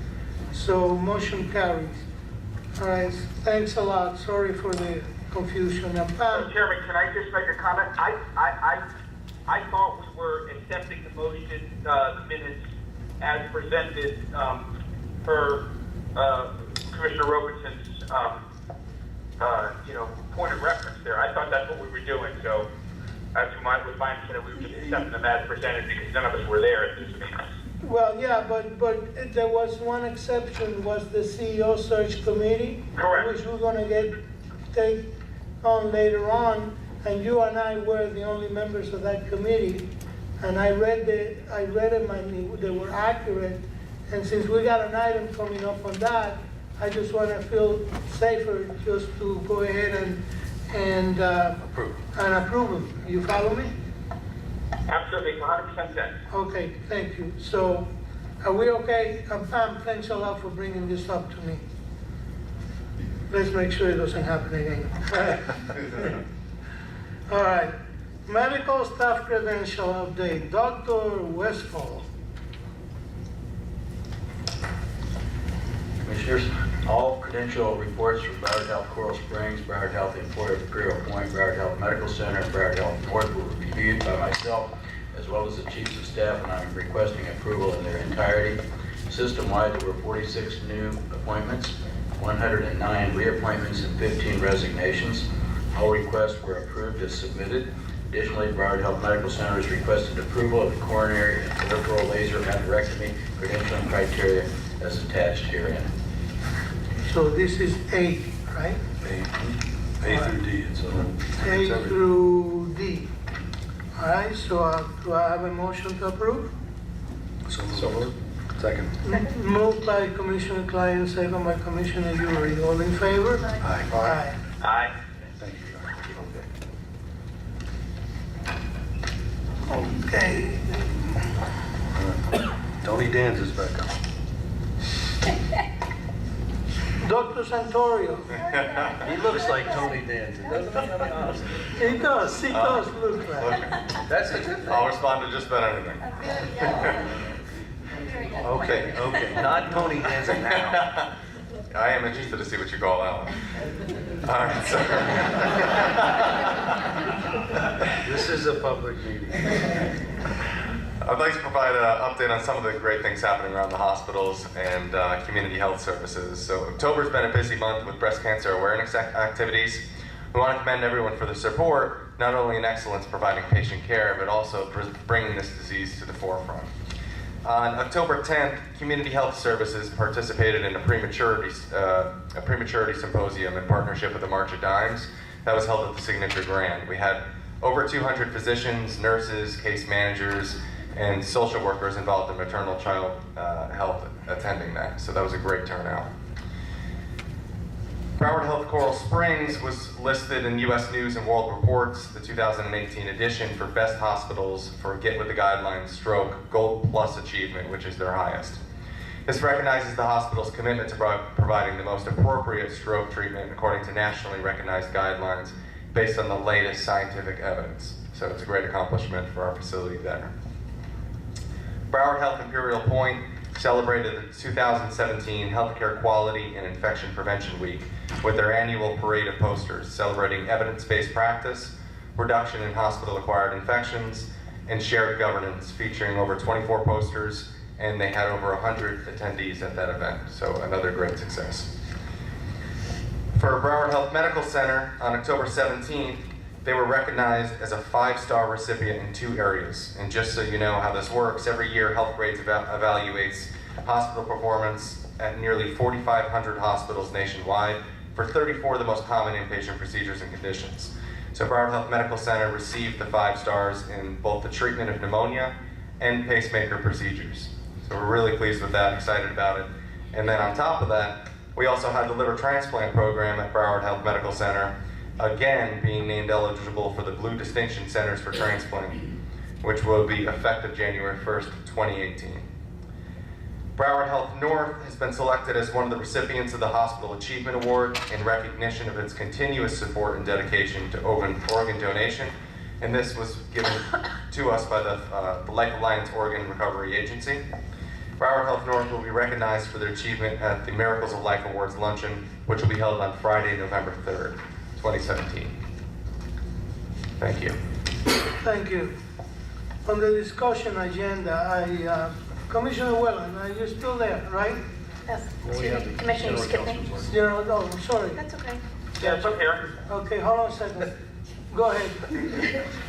so motion carries. All right, thanks a lot, sorry for the confusion. And Pam, Chairman, can I just make a comment? I thought we were accepting the motion, the minutes as presented, per Commissioner Robinson's, point of reference there. I thought that's what we were doing, so that's my understanding. We were just accepting them as presented because none of us were there at this meeting. well, yeah, but there was one exception, was the CEO Search Committee. Correct. Which we're gonna take on later on, and you and I were the only members of that committee. And I read them and they were accurate. And since we got an item coming up on that, I just want to feel safer just to go ahead and approve them. You follow me? Absolutely, 100% sense. Okay, thank you. So, are we okay? Pam, thanks a lot for bringing this up to me. Let's make sure it doesn't happen again. All right, medical staff credential update, Dr. Westfall. Commissioners, all credential reports from Broward Health Coral Springs, Broward Health Employer Imperial Point, Broward Health Medical Center, and Broward Health North were reviewed by myself as well as the chiefs of staff, and I'm requesting approval in their entirety. System-wide, there were 46 new appointments, 109 reappointments, and 15 resignations. All requests were approved as submitted. Additionally, Broward Health Medical Center has requested approval of the coronary and peripheral laser atherectomy credentialing criteria as attached herein. So this is A, right? A through D, it's all. A through D. All right, so do I have a motion to approve? So moved. Second. Moved by Commissioner Klein, second by Commissioner Uri. All in favor? Aye. Aye. Aye. Thank you. Okay. Tony Danz is back up. Dr. Santorio. He looks like Tony Danz, doesn't he? He does look like. That's a good thing. I'll respond to just about anything. Okay, not Tony Danz now. I am interested to see what you call Alan. All right, so. This is a public meeting. I'd like to provide an update on some of the great things happening around the hospitals and community health services. So October's been a busy month with breast cancer awareness activities. We want to commend everyone for the support, not only in excellence providing patient care, but also bringing this disease to the forefront. On October 10th, Community Health Services participated in a prematurity symposium in partnership with the March of Dimes that was held at the Signature Grand. We had over 200 physicians, nurses, case managers, and social workers involved in maternal child health attending that. So that was a great turnout. Broward Health Coral Springs was listed in U.S. News and World Report's the 2018 edition for best hospitals for Get With the Guidelines Stroke Gold Plus achievement, which is their highest. This recognizes the hospital's commitment to providing the most appropriate stroke treatment according to nationally recognized guidelines based on the latest scientific evidence. So it's a great accomplishment for our facility there. Broward Health Imperial Point celebrated the 2017 Healthcare Quality and Infection Prevention Week with their annual parade of posters celebrating evidence-based practice, reduction in hospital-acquired infections, and shared governance, featuring over 24 posters, and they had over 100 attendees at that event, so another great success. For Broward Health Medical Center, on October 17th, they were recognized as a 5-star recipient in 2 areas. And just so you know how this works, every year Healthgrades evaluates hospital performance at nearly 4,500 hospitals nationwide for 34 of the most common inpatient procedures and conditions. So Broward Health Medical Center received the 5 stars in both the treatment of pneumonia and pacemaker procedures. So we're really pleased with that, excited about it. And then on top of that, we also had the liver transplant program at Broward Health Medical Center, again being named eligible for the Blue Distinction Centers for Transplant, which will be effective January 1st, 2018. Broward Health North has been selected as one of the recipients of the Hospital Achievement Award in recognition of its continuous support and dedication to organ donation, and this was given to us by the Life Alliance Organ Recovery Agency. Broward Health North will be recognized for their achievement at the Miracles of Life Awards luncheon, which will be held on Friday, November 3rd, 2017. Thank you. Thank you. On the discussion agenda, Commissioner Whelan, are you still there, right? Yes. Excuse me, Commissioner, you skipped me? Oh, sorry. That's okay. Yeah, it's okay. Okay, hold on a second. Go ahead.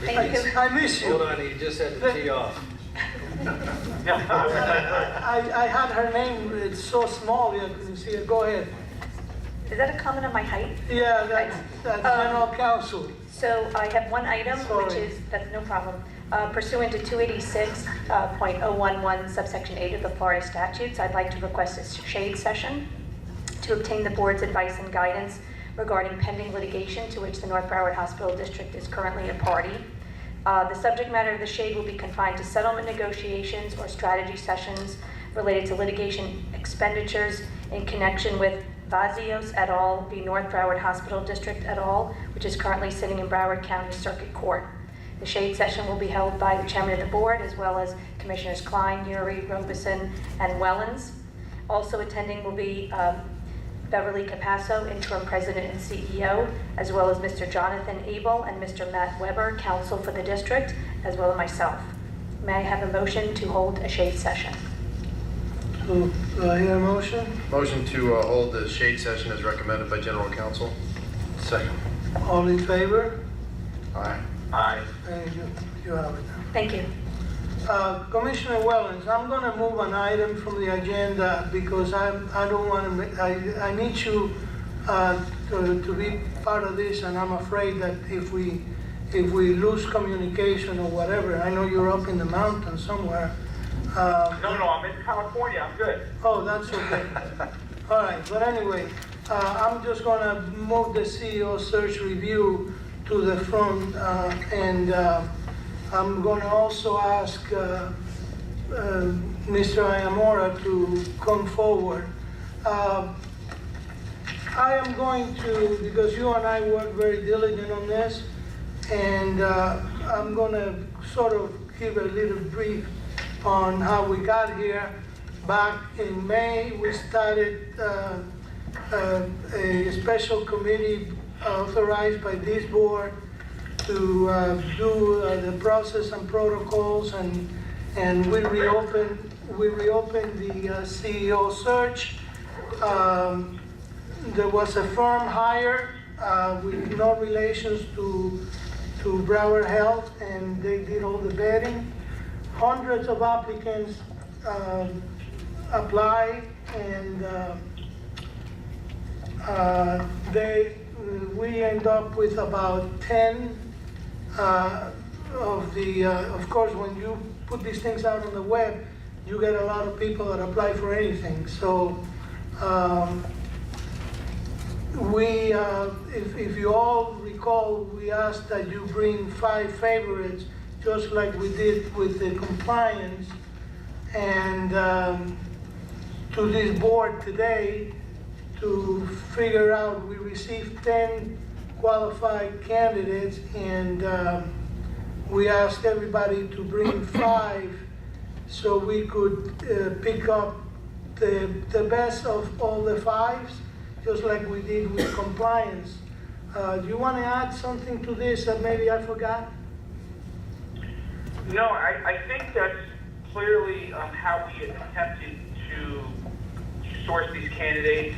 Thank you. I miss you. Hold on, you just had to tee off. I had her name, it's so small, you couldn't see it. Go ahead. Is that a comment on my height? Yeah, that's General Counsel. So I have one item, which Sorry. is, that's no problem. Pursuant to 286.011 subsection 8 of the Florida statutes, I'd like to request a shade session to obtain the board's advice and guidance regarding pending litigation to which the North Broward Hospital District is currently a party. The subject matter of the shade will be confined to settlement negotiations or strategy sessions related to litigation expenditures in connection with Vazios et al. The North Broward Hospital District et al., which is currently sitting in Broward County Circuit Court. The shade session will be held by the chairman of the board, as well as Commissioners Klein, Uri, Robeson, and Wellens. Also attending will be Beverly Capasso, interim president and CEO, as well as Mr. Jonathan Abel and Mr. Matt Weber, counsel for the district, as well as myself. May I have a motion to hold a shade session? So, do I hear a motion? Motion to hold the shade session as recommended by General Counsel. Second. All in favor? Aye. Aye. Thank you. You have it now. Thank you. Commissioner Wellens, I'm going to move an item from the agenda because I don't want to. I need you to be part of this, and I'm afraid that if we lose communication or whatever, I know you're up in the mountains somewhere. No, I'm in California. I'm good. Oh, that's okay. All right, but anyway, I'm just going to move the CEO search review to the front, and I'm going to also ask Mr. Ayamora to come forward. I am going to, because you and I work very diligent on this, and I'm going to sort of give a little brief on how we got here. Back in May, we started a special committee authorized by this board to do the process and protocols and and we reopened the CEO search. There was a firm hire with no relations to Broward Health, and they did all the vetting. Hundreds of applicants applied, and we end up with about 10 of course, when you put these things out on the web, you get a lot of people that apply for anything. So if you all recall, we asked that you bring 5 favorites, just like we did with the compliance, and to this board today to figure out. We received 10 qualified candidates, and we asked everybody to bring 5 so we could pick up the best of all the 5s, just like we did with compliance. Do you want to add something to this that maybe I forgot? No, I think that's clearly how we attempted to source these candidates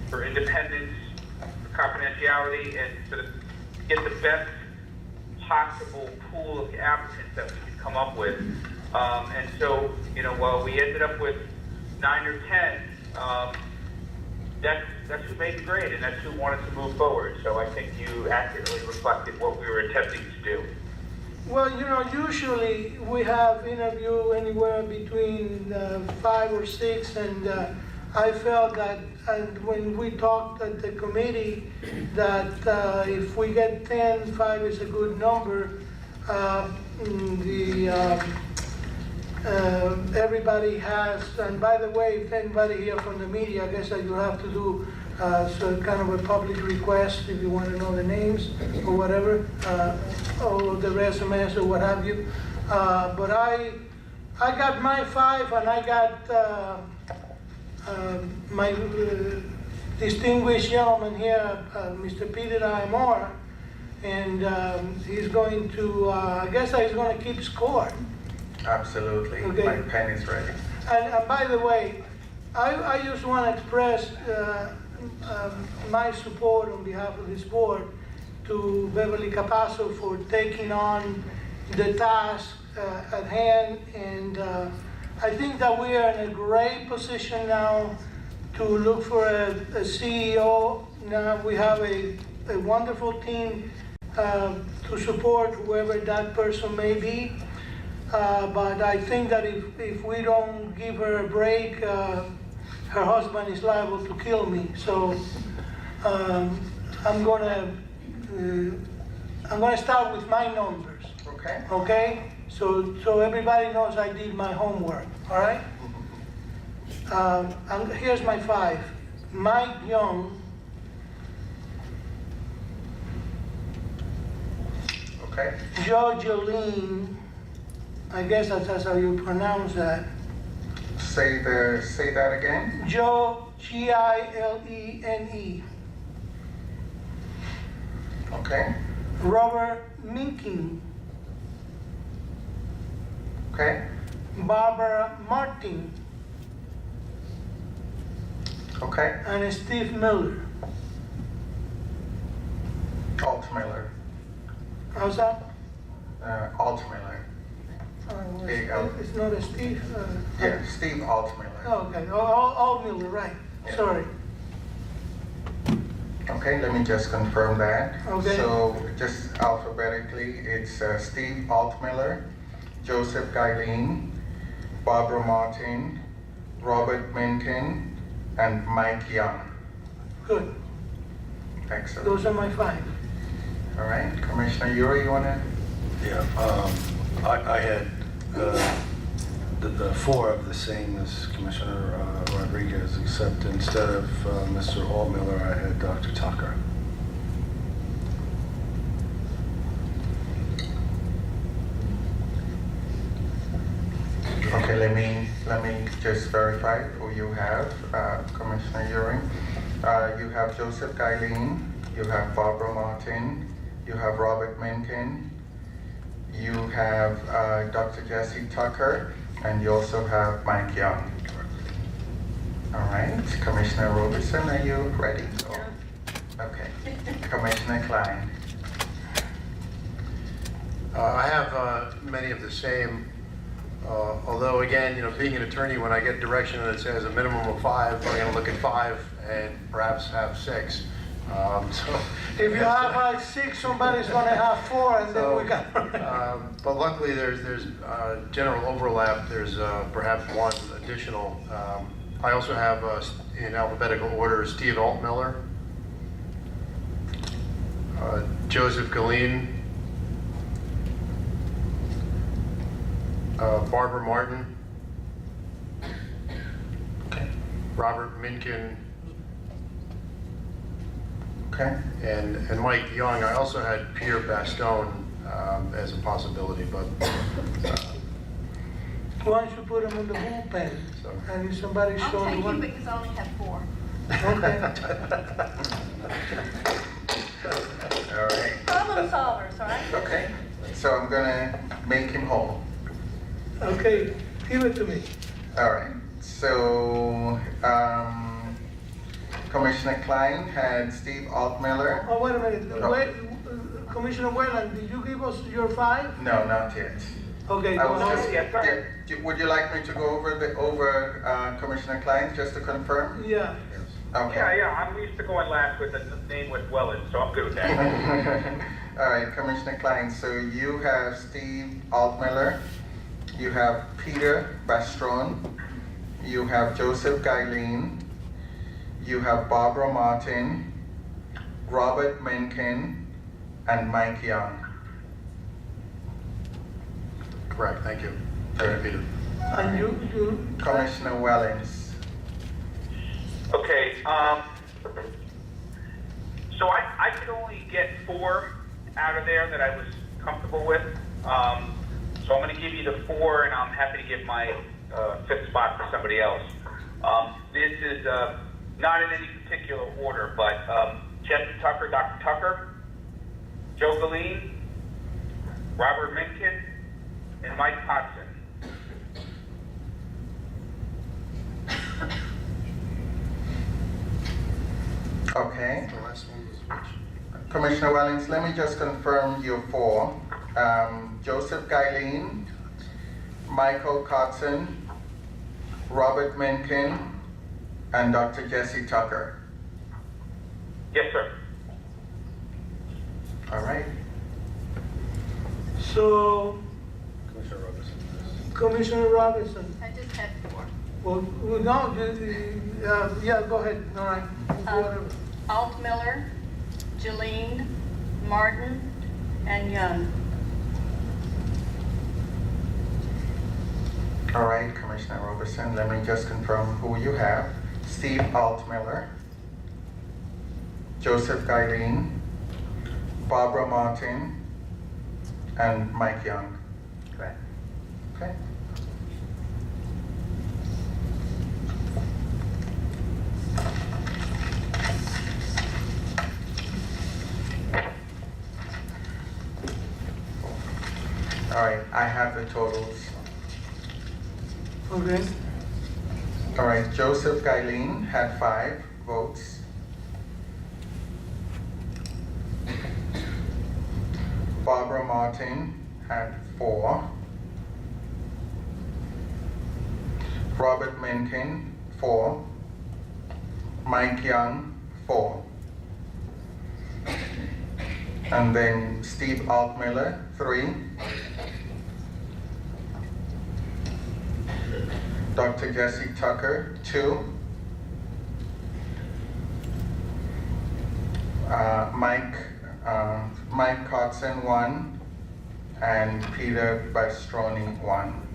for independence, for confidentiality, and sort of get the best possible pool of applicants that we could come up with. And so, while we ended up with 9 or 10, that's who made the grade, and that's who wanted to move forward. So I think you accurately reflected what we were attempting to do. Well, usually we have interview anywhere between 5 or 6, and I felt that when we talked at the committee that if we get 10, 5 is a good number. Everybody has, and by the way, if anybody here from the media, I guess that you have to do kind of a public request if you want to know the names or whatever, or the resumes or what have you. But I got my 5, and I got my distinguished gentleman here, Mr. Peter Imora, and he's going to, I guess he's going to keep score. Absolutely. Okay. My pen is ready. And by the way, I just want to express my support on behalf of this board to Beverly Capasso for taking on the task at hand, and I think that we are in a great position now to look for a CEO. Now we have a wonderful team to support whoever that person may be. But I think that if we don't give her a break, her husband is liable to kill me. So I'm gonna start with my numbers. Okay. Okay. So everybody knows I did my homework. All right. And here's my 5: Mike Young. Okay. Joe Jolene. I guess that's how you pronounce that. Say that again. Joe, Gilene. Okay. Robert Minking. Okay. Barbara Martin. Okay. And Steve Miller. Altmiller. How's that? Altmiller. It's not a Steve. Yeah, Steve Altmiller. Oh, okay. All Miller, right. Yeah. Sorry. Okay, let me just confirm that. Okay. So just alphabetically, it's Steve Altmiller, Joseph Guyleen, Barbara Martin, Robert Minton, and Mike Young. Good. Excellent. Those are my 5. All right, Commissioner Uri, you want to? Yeah, I had the 4 of the same as Commissioner Rodriguez, except instead of Mr. Altmiller, I had Dr. Tucker. Okay, let me just verify who you have, Commissioner Uri. You have Joseph Guyleen, you have Barbara Martin, you have Robert Minton, you have Dr. Jesse Tucker, and you also have Mike Young. All right, Commissioner Robertson, are you ready? Okay, Commissioner Klein. I have many of the same, although again, being an attorney, when I get direction that says a minimum of 5, I'm going to look at 5 and perhaps have 6. So If you have 6, somebody's gonna have 4, and then we got. but luckily, there's general overlap. There's perhaps one additional. I also have, in alphabetical order, Steve Altmiller, Joseph Galeen, Barbara Martin, Robert Minkin, Okay. and Mike Young. I also had Peter Bastone as a possibility, but Why don't you put them in the bullpen, so. and if somebody I'll shows take you one. because I only have 4. Okay. All right. Problem solvers, all right? Okay. So I'm gonna make him whole. Okay, give it to me. All right. So Commissioner Klein had Steve Altmiller. Oh, wait a minute. No. Wait, Commissioner Wayland, did you give us your 5? No, not yet. Okay, I go was ahead. just, Yes, sir. would you like me to go over Commissioner Klein just to confirm? Yeah. Okay. Yeah, I'm used to going last with the name with Wellen, so I'm good with that. All right, Commissioner Klein, so you have Steve Altmiller, you have Peter Bastron, you have Joseph Gailin, you have Barbara Martin, Robert Mencken, and Mike Young. Correct, thank you. Thank you, Peter. And you. Commissioner Wellings. Okay, so I could only get 4 out of there that I was comfortable with. So I'm gonna give you the 4, and I'm happy to give my 5th spot for somebody else. This is not in any particular order, but Jesse Tucker, Dr. Tucker, Joe Galeen, Robert Minkin, and Mike Hodson. Okay. The last one was which? Commissioner Wellings, let me just confirm your 4. Joseph Gailin, Michael Kotzen, Robert Mencken, and Dr. Jesse Tucker. Yes, sir. All right. So, Commissioner Robertson. Commissioner Robinson. I just had 4. Well, no, yeah, go ahead. All right. Whatever. Altmiller, Jeline, Martin, and Young. All right, Commissioner Robertson, let me just confirm who you have. Steve Altmiller, Joseph Gailin, Barbara Martin, and Mike Young. Correct. Okay. All right, I have the totals. Okay. All right, Joseph Gailin had 5 votes. Barbara Martin had 4. Robert Mencken, 4. Mike Young, 4. And then Steve Altmiller, 3. Dr. Jesse Tucker, 2. Mike Kotzen, 1. And Peter Bastroni, 1.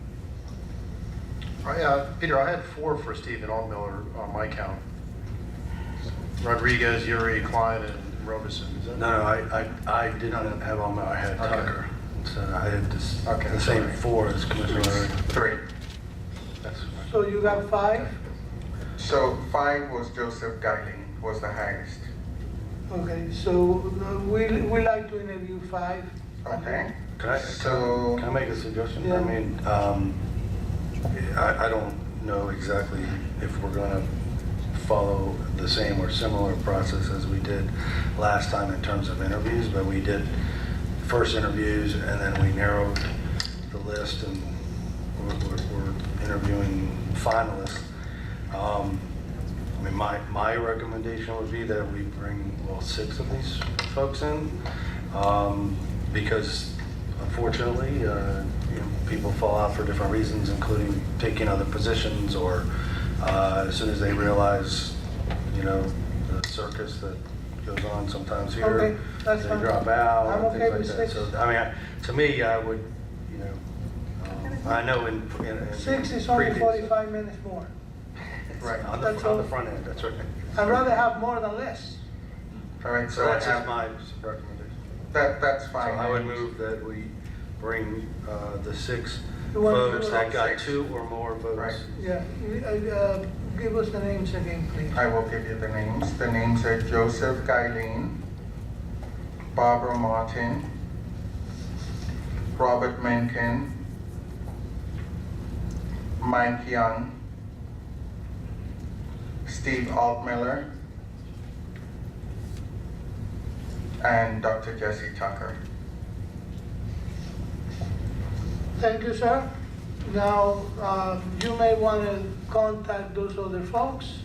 Peter, I had 4 for Stephen Altmiller on my count. Rodriguez, Uri, Klein, and Robeson. Is that? No, I did not have on my, I had Okay. Tucker. So I had this, Okay, the same sorry. 4 as Commissioner Robertson. 3. That's So you got 5? So 5 was Joseph Gailin, was the highest. Okay, so we like to interview 5. Okay. Can I make a suggestion? Yeah. I mean, I don't know exactly if we're gonna follow the same or similar process as we did last time in terms of interviews, but we did first interviews and then we narrowed the list and we're interviewing finalists. I mean, my recommendation would be that we bring, 6 of these folks in, because unfortunately, people fall out for different reasons, including taking other positions or as soon as they realize, the circus that goes on sometimes here, Okay, that's they fine. drop out I'm and okay things like with that. 6. So, I mean, to me, I would, I know in 6 is only previous- 45 minutes more. Right, on That's the all. front end, that's right. I'd rather have more than less. All right, So so that's just my recommendation. that's So fine. I would move that we bring the 6 You want to folks do that it? got 6. 2 or more votes. Right. Yeah, give us the names again, please. I will give you the names. The names are Joseph Guyleen, Barbara Martin, Robert Mencken, Mike Young, Steve Altmiller, and Dr. Jesse Tucker. Thank you, sir. Now, you may want to contact those other folks,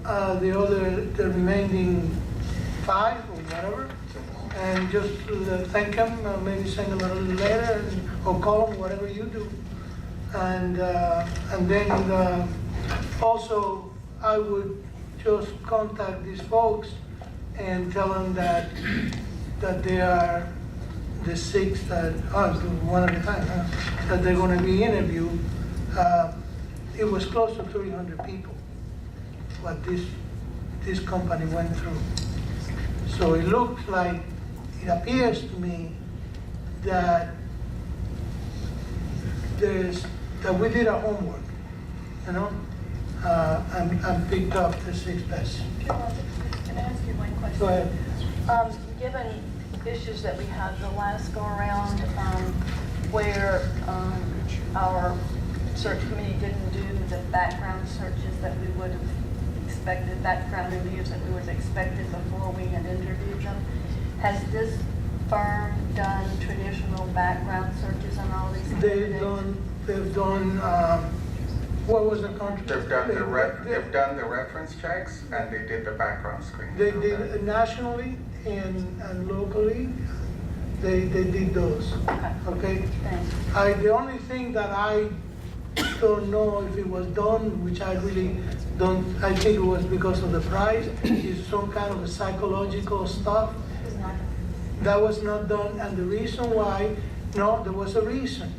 the remaining 5 or whatever, and just thank them, maybe send them a little letter or call them, whatever you do. And then also, I would just contact these folks and tell them that they are the 6 that, one at a time, that they're gonna be interviewed. It was close to 300 people, what this company went through. So it looks like, it appears to me that that we did our homework, and picked up the 6 best. Can I ask you one question? Go ahead. Given issues that we had the last go-around, where our search committee didn't do the background searches that we would have expected, background reviews that we would have expected before we had interviewed them, has this firm done traditional background searches on all these candidates? They've done, what was the contract? They've done the reference checks and they did the background screening. They did nationally and locally, they did those, okay? Thanks. The only thing that I don't know if it was done, which I really don't, I think it was because of the price, is some kind of a psychological stuff. That was not done, and the reason why, no, there was a reason.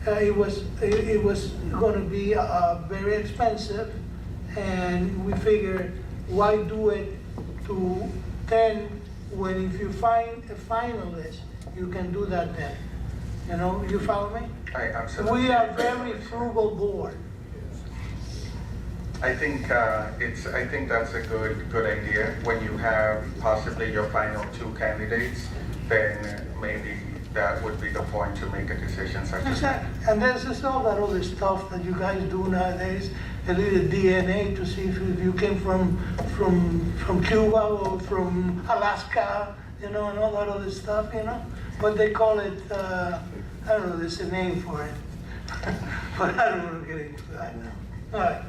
It was gonna be very expensive, and we figured, why do it to 10 when if you find a finalist, you can do that then. You follow me? I absolutely. We are very frugal board. I think I think that's a good idea. When you have possibly your final 2 candidates, then maybe that would be the point to make a decision such as that. And there's just all that other stuff that you guys do nowadays, a little DNA to see if you came from Cuba or from Alaska, and all that other stuff, But they call it, I don't know, there's a name for it. But I don't want to get into that now. All right.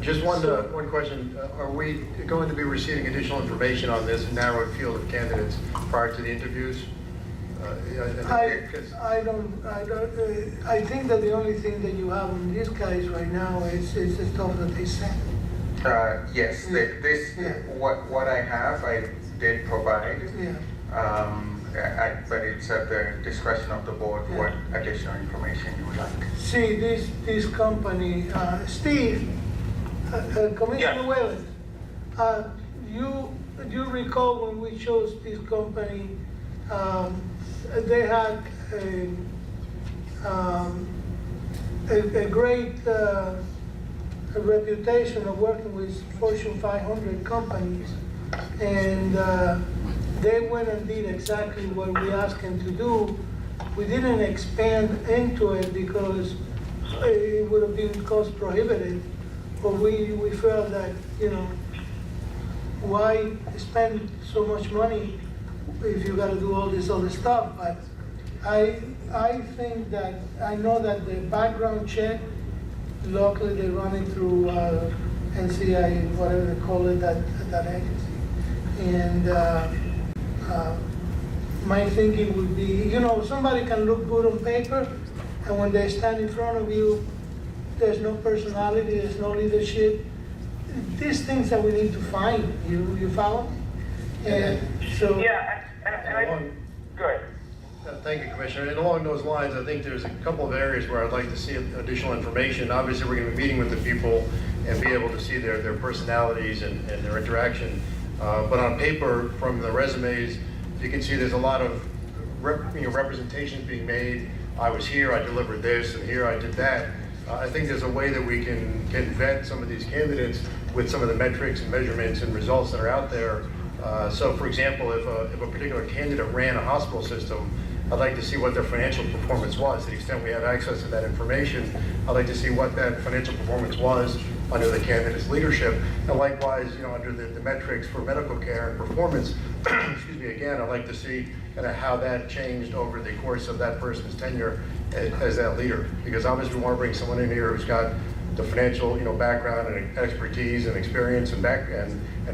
Just one question. Are we going to be receiving additional information on this narrowed field of candidates prior to the interviews? I think that the only thing that you have on these guys right now is the stuff that they sent. Yes, what I have, I did provide. Yeah. But it's at the discretion of the board what additional information you would like. See, this company, Steve, Commissioner Whalen, you recall when we chose this company, they had a great a reputation of working with Fortune 500 companies, and they went and did exactly what we asked them to do. We didn't expand into it because it would have been cost prohibitive, but we felt that, you know, why spend so much money if you gotta do all this other stuff? But I think that, I know that the background check, locally they run it through NCI, whatever they call it, that agency. And my thinking would be, you know, somebody can look good on paper, and when they stand in front of you, there's no personality, there's no leadership. These things that we need to find, you follow? And so. Yeah, and I, good. Thank you, Commissioner. And along those lines, I think there's a couple of areas where I'd like to see additional information. Obviously, we're going to be meeting with the people and be able to see their personalities and their interaction. But on paper, from the resumes, you can see there's a lot of representations being made. I was here, I delivered this, and here I did that. I think there's a way that we can vet some of these candidates with some of the metrics and measurements and results that are out there. So, for example, if a particular candidate ran a hospital system, I'd like to see what their financial performance was. To the extent we have access to that information, I'd like to see what that financial performance was under the candidate's leadership. And likewise, you know, under the metrics for medical care and performance, excuse me, again, I'd like to see kind of how that changed over the course of that person's tenure as that leader. Because obviously we want to bring someone in here who's got the financial, you know, background and expertise and experience and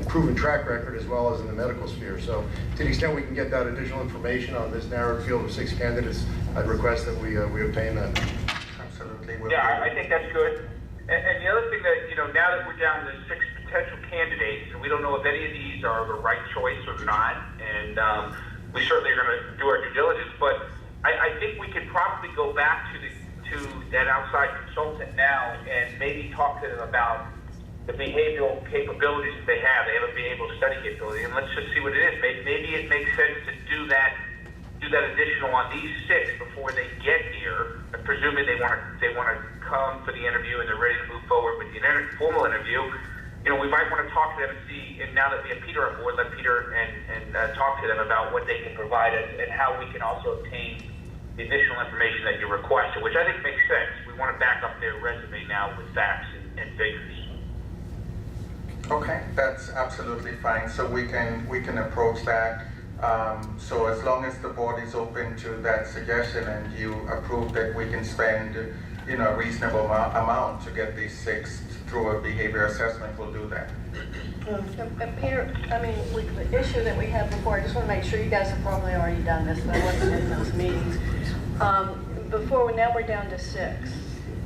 proven track record, as well as in the medical sphere. So to the extent we can get that additional information on this narrow field of 6 candidates, I'd request that we obtain that. Absolutely. Yeah, I think that's good. And the other thing that, you know, now that we're down to 6 potential candidates, and we don't know if any of these are the right choice or not, and we certainly are going to do our due diligence, but I think we could probably go back to that outside consultant now and maybe talk to them about the behavioral capabilities that they have. They have a behavioral study capability, and let's just see what it is. Maybe it makes sense to do that additional on these 6 before they get here, presuming they want to come for the interview and they're ready to move forward with the formal interview. You know, we might want to talk to them and see, and now that we have Peter on board, let Peter and talk to them about what they can provide us and how we can also obtain the additional information that you're requesting, which I think makes sense. We want to back up their resume now with facts and figures. Okay, that's absolutely fine. So we can approach that. So as long as the board is open to that suggestion and you approve that we can spend, you know, a reasonable amount to get these 6 through a behavior assessment, we'll do that. Peter, I mean, the issue that we had before, I just want to make sure you guys have probably already done this, but I wasn't in those meetings. Now we're down to 6.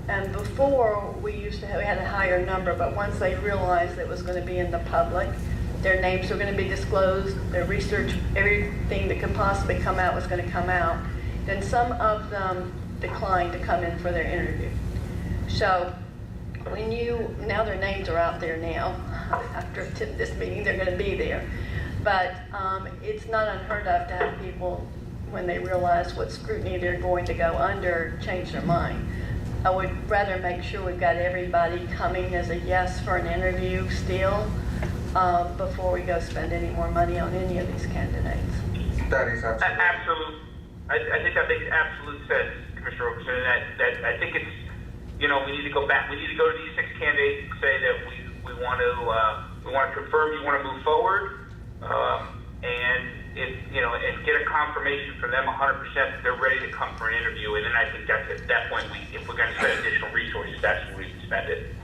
And before, we had a higher number, but once they realized it was going to be in the public, their names were going to be disclosed, their research, everything that could possibly come out was going to come out, then some of them declined to come in for their interview. So now their names are out there now. After this meeting, they're going to be there. But it's not unheard of to have people, when they realize what scrutiny they're going to go under, change their mind. I would rather make sure we've got everybody coming as a yes for an interview still, before we go spend any more money on any of these candidates. That is absolutely. Absolute. I think that makes absolute sense, Commissioner Robertson. That I think it's, you know, we need to go back. We need to go to these 6 candidates and say that we want to confirm you want to move forward, and and get a confirmation from them 100% that they're ready to come for an interview. And then I think that's at that point, if we're going to spend additional resources, that's when we can spend it.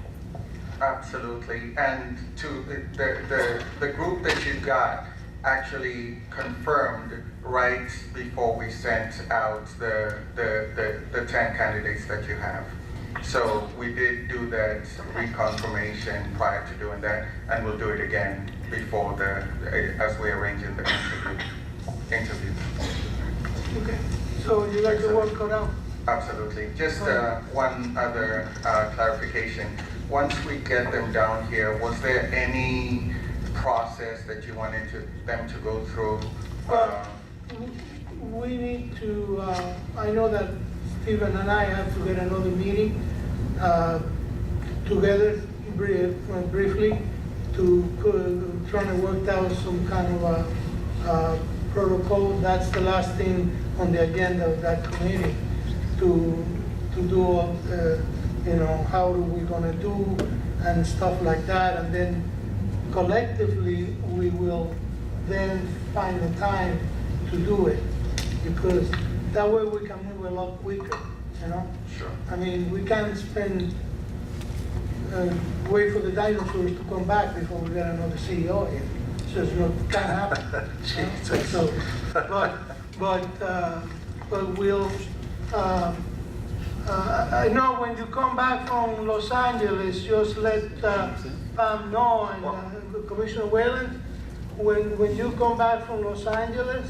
Absolutely. And to the group that you got actually confirmed right before we sent out the 10 candidates that you have. So we did do that reconfirmation prior to doing that, and we'll do it again before as we're arranging the interview. Okay, so you like the work cut out? Absolutely. Just one other clarification. Once we get them down here, was there any process that you wanted them to go through? We need to, I know that Stephen and I have to get another meeting together briefly to trying to work out some kind of a protocol. That's the last thing on the agenda of that committee to do, how are we gonna do and stuff like that. And then collectively, we will then find the time to do it, because that way we can move a lot quicker, Sure. I mean, we can't spend, wait for the dinosaurs to come back before we get another CEO here. It's just not, can't happen. Jesus. So, but we'll, I know when you come back from Los Angeles, just let Pam know, and Commissioner Whalen, when you come back from Los Angeles,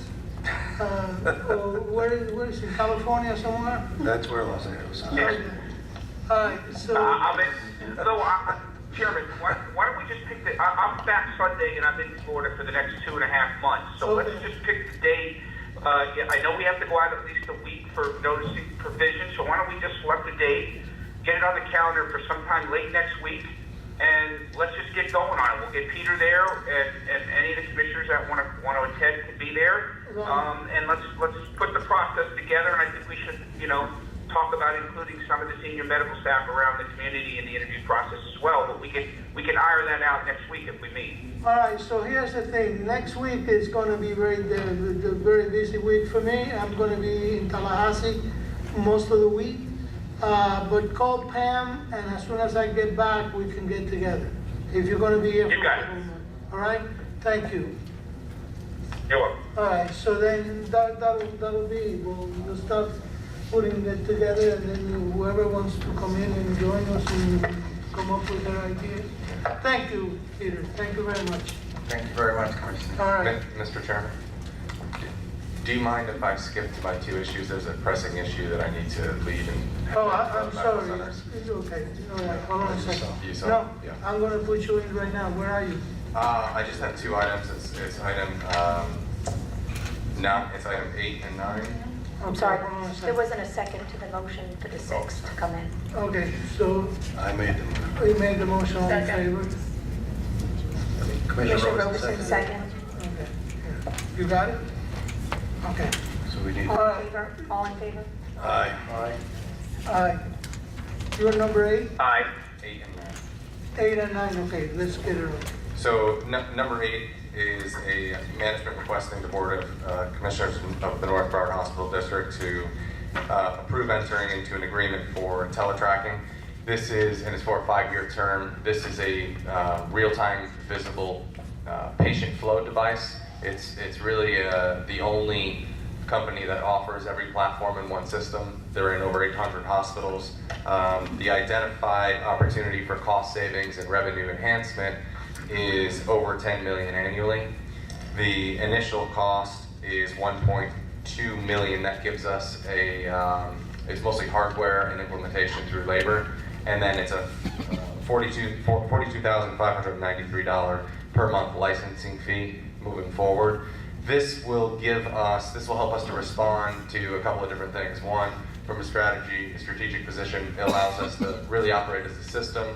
or where is it, California somewhere? That's where Los Angeles is. Okay. All right, so. Chairman, why don't we just pick I'm back Sunday and I'm in Florida for the next 2.5 months. So Okay. let's just pick the date. I know we have to go out at least a week for noticing provision, so why don't we just select a date, get it on the calendar for sometime late next week, and let's just get going on it. We'll get Peter there, and any of the commissioners that want to attend can be there. And let's put the process together, and I think we should, talk about including some of the senior medical staff around the community in the interview process as well. But we can iron that out next week if we meet. All right, so here's the thing. Next week is going to be very busy week for me. I'm going to be in Tallahassee most of the week. But call Pam, and as soon as I get back, we can get together. If you're going to be here. You got it. All right? Thank you. You're welcome. All right, so then that'll be, we'll start putting it together, and then whoever wants to come in and join us and come up with their ideas. Thank you, Peter. Thank you very much. Thank you very much, Commissioner. All right. Mr. Chairman, do you mind if I skip to my 2 issues? There's a pressing issue that I need to lead and. Oh, I'm sorry. Centers. It's okay. All right, hold on a second. You saw? No, Yeah. I'm gonna put you in right now. Where are you? I just have 2 items. It's item, it's item 8 and 9. I'm Okay, sorry, hold on a there second. wasn't a second to the motion for the 6 to come in. Okay, so I made them. we made the motion, all in Second. favor? Commissioner Robertson Roberson, seconded. second. Okay. Yeah. You got it? Okay. So we need, All in favor? All in favor? aye. Aye. You're number 8? Aye. 8 and 9. 8 and 9, okay, let's get it on. So number 8 is a management requesting the Board of Commissioners of the North Broward Hospital District to approve entering into an agreement for TeleTracking. This is, and it's for a 5-year term. This is a real-time visible patient flow device. It's really the only company that offers every platform in one system. They're in over 800 hospitals. The identified opportunity for cost savings and revenue enhancement is over $10 million annually. The initial cost is $1.2 million. That gives us it's mostly hardware and implementation through labor. And then it's a $42,593 per month licensing fee moving forward. This will help us to respond to a couple of different things. One, from a strategic position, it allows us to really operate as a system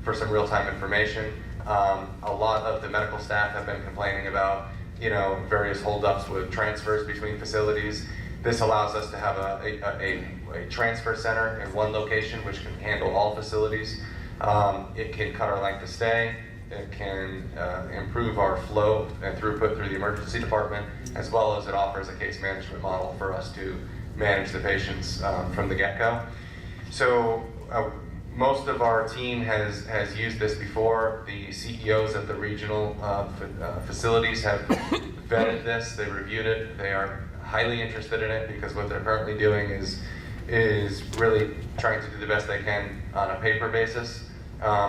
for some real-time information. A lot of the medical staff have been complaining about, various holdups with transfers between facilities. This allows us to have a transfer center in one location, which can handle all facilities. It can cut our length of stay. It can improve our flow and throughput through the emergency department, as well as it offers a case management model for us to manage the patients from the get-go. So most of our team has used this before. The CEOs of the regional facilities have vetted this. They reviewed it. They are highly interested in it because what they're currently doing is really trying to do the best they can on a paper basis.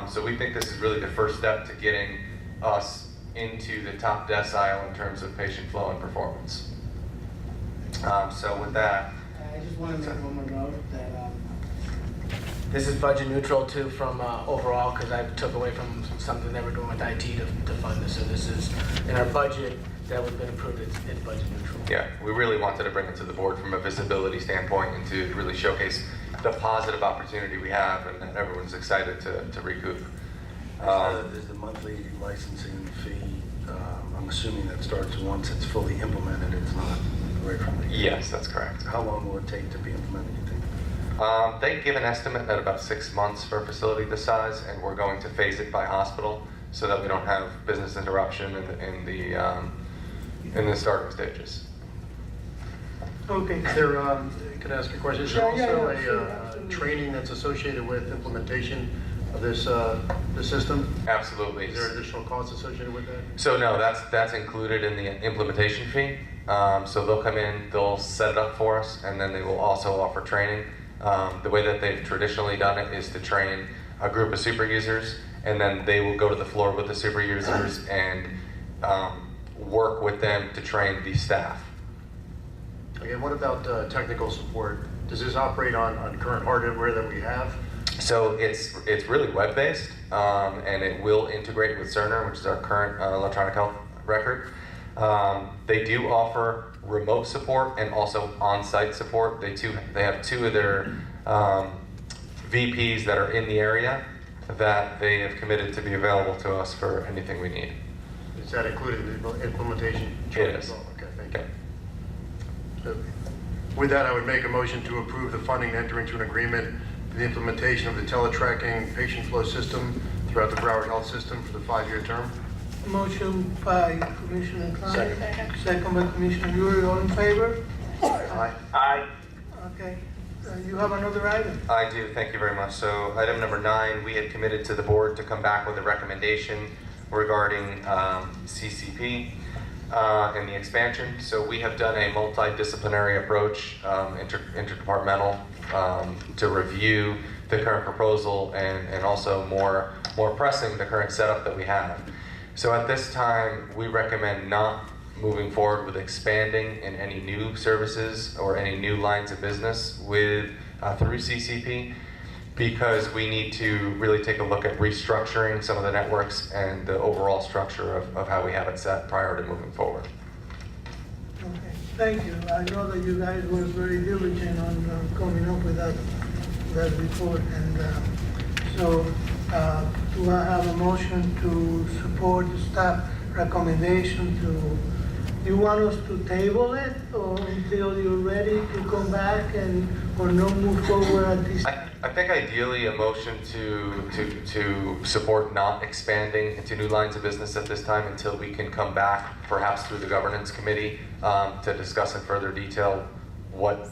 So we think this is really the first step to getting us into the top decile in terms of patient flow and performance. So with that, I just want to make one more note that this is budget neutral too from overall, because I took away from something that we're doing with IT to fund this. So this is in our budget that would have been approved. It's budget neutral. yeah, we really wanted to bring it to the board from a visibility standpoint and to really showcase the positive opportunity we have and that everyone's excited to recoup. Is the monthly licensing fee, I'm assuming that starts once it's fully implemented, it's not right from the... Yes, that's correct. How long will it take to be implemented, you think? They give an estimate at about 6 months for a facility this size, and we're going to phase it by hospital so that we don't have business interruption in the starting stages. Okay. Is there, can I ask a question? Is there Yeah, also yeah, sure, a absolutely. training that's associated with implementation of this system? Absolutely. Is there additional costs associated with that? So no, that's included in the implementation fee. So they'll come in, they'll set it up for us, and then they will also offer training. The way that they've traditionally done it is to train a group of super users, and then they will go to the floor with the super users and work with them to train the staff. Okay, what about technical support? Does this operate on current hardware that we have? So it's really web-based, and it will integrate with Cerner, which is our current electronic health record. They do offer remote support and also on-site support. They have 2 of their VPs that are in the area that they have committed to be available to us for anything we need. Is that included in the implementation? It is. Okay, thank you. Okay. With that, I would make a motion to approve the funding and enter into an agreement for the implementation of the TeleTracking patient flow system throughout the Broward Health System for the 5-year term. Motion by Commissioner Klein. Second by Commissioner Yuri. All in favor? Aye. Aye. Okay. You have another item? I do, thank you very much. So item number 9, we had committed to the board to come back with a recommendation regarding CCP and the expansion. So we have done a multidisciplinary approach, interdepartmental, to review the current proposal and also more pressing the current setup that we have. So at this time, we recommend not moving forward with expanding in any new services or any new lines of business with through CCP, because we need to really take a look at restructuring some of the networks and the overall structure of how we have it set prior to moving forward. Okay, thank you. I know that you guys were very diligent on coming up with that report, and so do I have a motion to support the staff recommendation to? You want us to table it, or until you're ready to come back or not move forward at this? I think ideally a motion to support not expanding into new lines of business at this time until we can come back, perhaps through the governance committee, to discuss in further detail what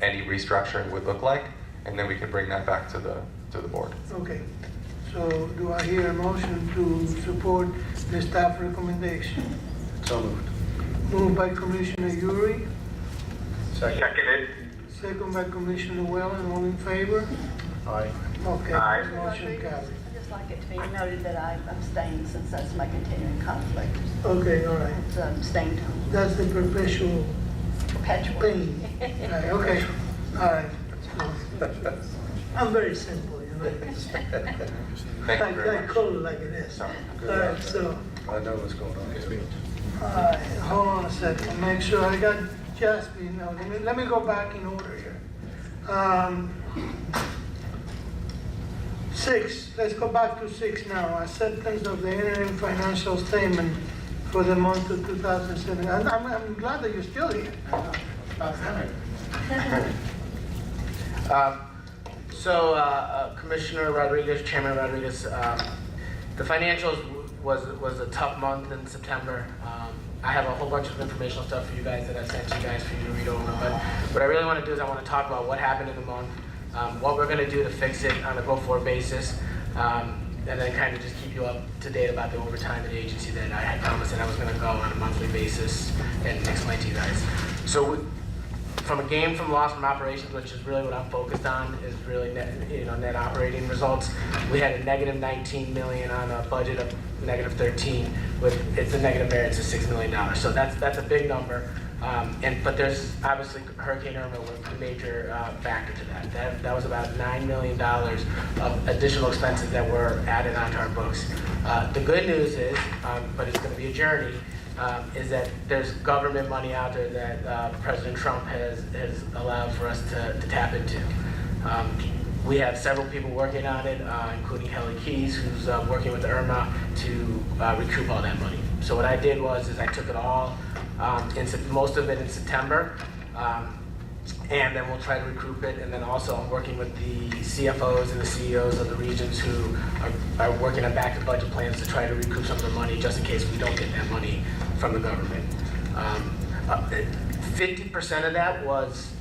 any restructuring would look like, and then we can bring that back to the board. Okay, so do I hear a motion to support the staff recommendation? So moved. Moved by Commissioner Yuri, Seconded. second by Commissioner Wellen. All in favor? Aye. Okay, Aye. motion carried. I'd just like it to be noted that I abstained since that's my continuing conflict. Okay, all right. It's abstained, That's the perpetual perpetual. thing. Right, okay, all right. I'm very simple, you know. Thank you very I much. call it like it is. All right, so, I know what's going on. all right, hold on a second, make sure I got Jasmine. Now, let me go back in order here. 6, let's go back to 6 now. Acceptance of the interim financial statement for the month of 2007. And I'm glad that you're still here. Commissioner Rodriguez, Chairman Rodriguez, the financials was a tough month in September. I have a whole bunch of informational stuff for you guys that I sent you guys for you to read over. But what I really want to do is I want to talk about what happened in the month, what we're going to do to fix it on a go-forward basis, and then kind of just keep you up to date about the overtime in the agency that I had promised that I was going to go on a monthly basis and explain to you guys. So from a gain from loss from operations, which is really what I'm focused on, is really net operating results. We had a negative 19 million on a budget of negative 13. It's a negative variance of $6 million. So that's a big number. But there's obviously Hurricane Irma was the major factor to that. That was about $9 million of additional expenses that were added onto our books. The good news is, but it's going to be a journey, is that there's government money out there that President Trump has allowed for us to tap into. We have several people working on it, including Kelly Keys, who's working with Irma to recoup all that money. So what I did was I took it all, most of it in September, and then we'll try to recoup it. And then also I'm working with the CFOs and the CEOs of the regions who are working on backup budget plans to try to recoup some of the money just in case we don't get that money from the government. 50% of that was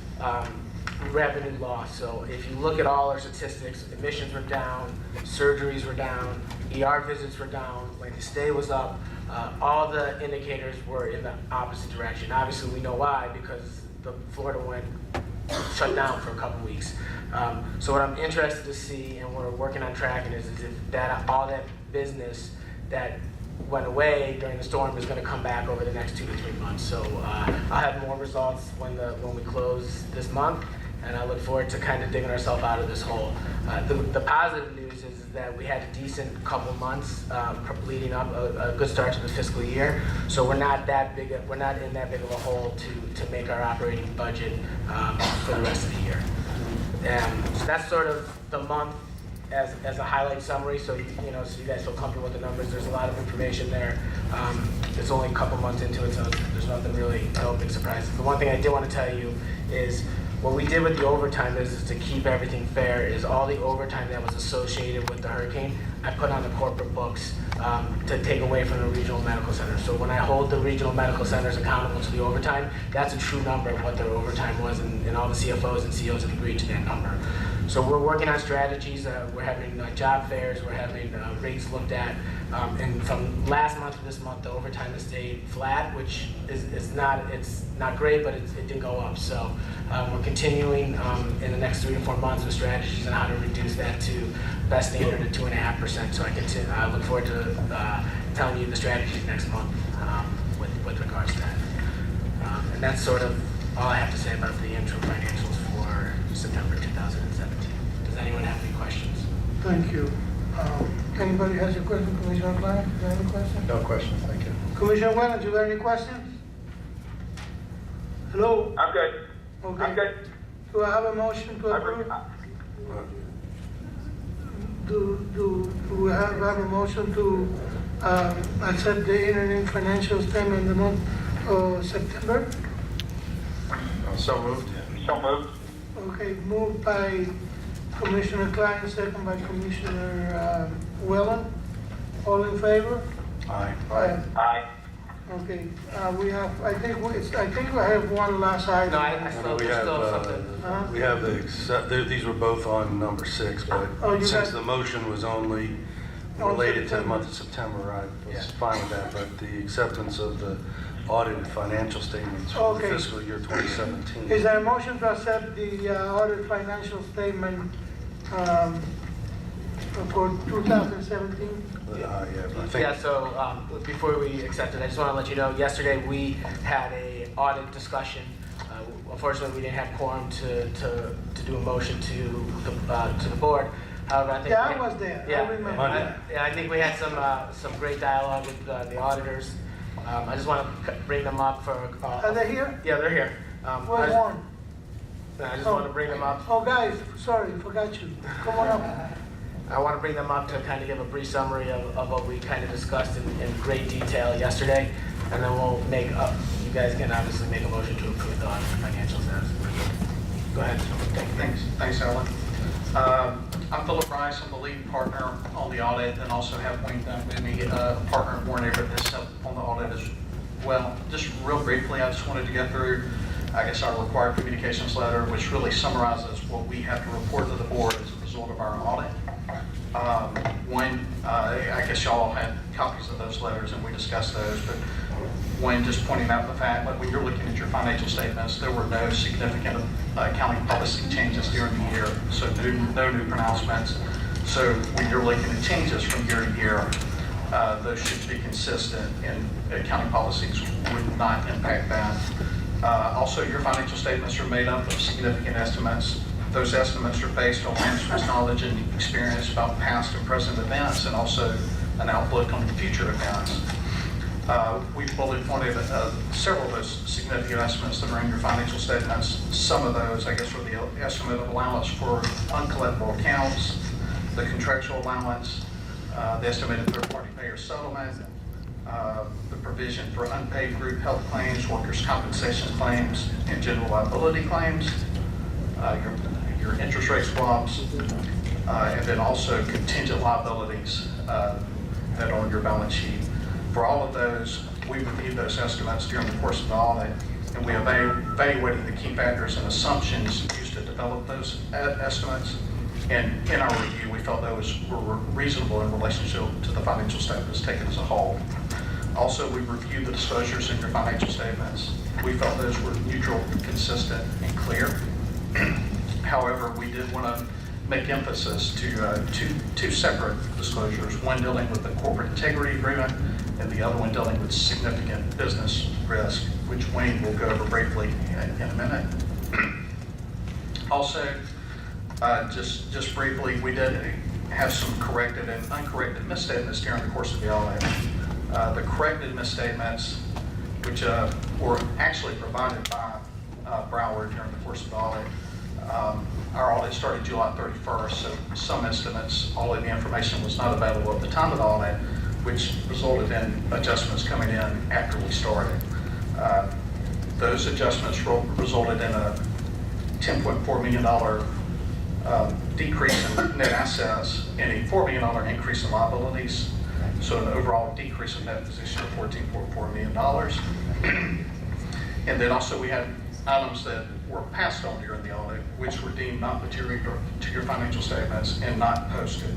revenue loss. So if you look at all our statistics, admissions were down, surgeries were down, ER visits were down, length of stay was up. All the indicators were in the opposite direction. Obviously, we know why, because the Florida went shut down for a couple weeks. So what I'm interested to see, and we're working on tracking, is if that all that business that went away during the storm is going to come back over the next 2 to 3 months. So I'll have more results when we close this month, and I look forward to kind of digging ourselves out of this hole. The positive news is that we had a decent couple months leading up, a good start to the fiscal year. So we're not in that big of a hole to make our operating budget for the rest of the year. So that's sort of the month as a highlight summary. So so you guys feel comfortable with the numbers. There's a lot of information there. It's only a couple months into it, so there's nothing really, no big surprises. The one thing I did want to tell you is, what we did with the overtime is to keep everything fair, is all the overtime that was associated with the hurricane, I put on the corporate books to take away from the regional medical centers. So when I hold the regional medical centers accountable to the overtime, that's a true number of what their overtime was, and all the CFOs and CEOs have agreed to that number. So we're working on strategies. We're having job fairs. We're having rates looked at. And from last month to this month, the overtime has stayed flat, which is not great, but it didn't go up. So we're continuing in the next 3 to 4 months with strategies on how to reduce that to best standard at 2.5%. So I look forward to telling you the strategies next month with regards to that. And that's sort of all I have to say about the interim financials for September 2017. Does anyone have any questions? Thank you. Anybody has a question? Commissioner Klein, do you have any questions? No questions, thank you. Commissioner Wellen, do you have any questions? Hello? I'm good. Okay. I'm good. Do I have a motion to approve? Do we have a motion to accept the interim financial statement in the month of September? So moved. So moved. Okay, moved by Commissioner Klein, second by Commissioner Wellen. All in favor? Aye. Aye. Okay, we have, I think we have one last item. No, I still, We there's have, still something. we have these were both on number 6, but Oh, you since got- the motion was only On related to the September. month of September, I was Yeah. fine with that, but the acceptance of the audited financial statements for the Okay. fiscal year 2017. Is there a motion to accept the audit financial statement for 2017? Yeah, but I think Yeah, so before we accept it, I just want to let you know, yesterday we had a audit discussion. Unfortunately, we didn't have quorum to do a motion to the board. However, I think Yeah, I was there. I remember. Monday. I think we had some great dialogue with the auditors. I just want to bring them up for. Are they here? Yeah, they're here. Where's one? I just want to bring them up. Oh, guys, sorry, forgot you. Come on up. I want to bring them up to kind of give a brief summary of what we kind of discussed in great detail yesterday, and then we'll make up. You guys can obviously make a motion to approve the audit financials as presented. Go ahead. Thanks, Alan. I'm Philip Rice. I'm the lead partner on the audit, and also have Wayne Dunn with me, a partner of Warren Everett that's up on the audit as well. Just real briefly, I just wanted to get through, I guess, our required communications letter, which really summarizes what we have to report to the board as a result of our audit. I guess y'all had copies of those letters and we discussed those, but Wayne just pointing out the fact that when you're looking at your financial statements, there were no significant accounting policy changes during the year, so no new pronouncements. So when you're looking at changes from year to year, those should be consistent, and accounting policies would not impact that. Also, your financial statements are made up of significant estimates. Those estimates are based on management's knowledge and experience about past and present events, and also an outlook on future events. We bullet pointed several of those significant estimates that are in your financial statements. Some of those, I guess, were the estimate of allowance for uncollectible accounts, the contractual allowance, the estimated third-party payer settlement, the provision for unpaid group health claims, workers' compensation claims, and general liability claims, your interest rate swaps, and then also contingent liabilities that are on your balance sheet. For all of those, we reviewed those estimates during the course of the audit, and we evaluated the key factors and assumptions used to develop those estimates. And in our review, we felt those were reasonable in relationship to the financial statements taken as a whole. Also, we reviewed the disclosures in your financial statements. We felt those were neutral, consistent, and clear. However, we did want to make emphasis to two separate disclosures, one dealing with the corporate integrity agreement and the other one dealing with significant business risk, which Wayne will go over briefly in a minute. Also, just briefly, we did have some corrected and uncorrected misstatements during the course of the audit. The corrected misstatements, which were actually provided by Broward during the course of the audit. Our audit started July 31st, so some estimates, all of the information was not available at the time of the audit, which resulted in adjustments coming in after we started. Those adjustments resulted in a $10.4 million decrease in net assets and a $4 million increase in liabilities. So an overall decrease in net position of $14.4 million. And then also we had items that were passed on during the audit, which were deemed not material to your financial statements and not posted.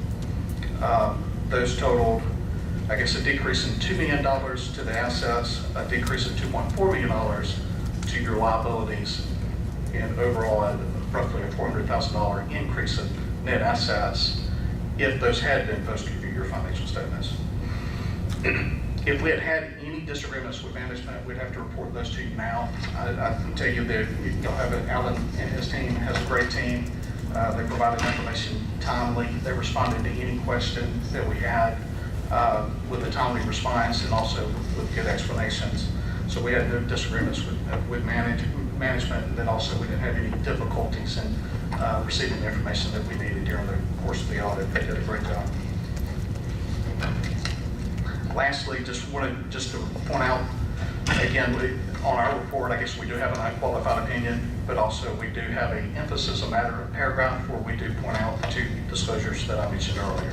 Those totaled, I guess, a decrease in $2 million to the assets, a decrease of $2.4 million to your liabilities, and overall roughly a $400,000 increase in net assets if those had been posted to your financial statements. If we had had any disagreements with management, we'd have to report those to you now. I can tell you that you'll have it. Alan and his team has a great team. They provided information timely. They responded to any question that we had with a timely response and also with good explanations. So we had no disagreements with management, and then also we didn't have any difficulties in receiving the information that we needed during the course of the audit. They did a great job. Lastly, just wanted to point out, again, on our report, I guess we do have an unqualified opinion, but also we do have an emphasis on matter of paragraph where we do point out the two disclosures that I mentioned earlier.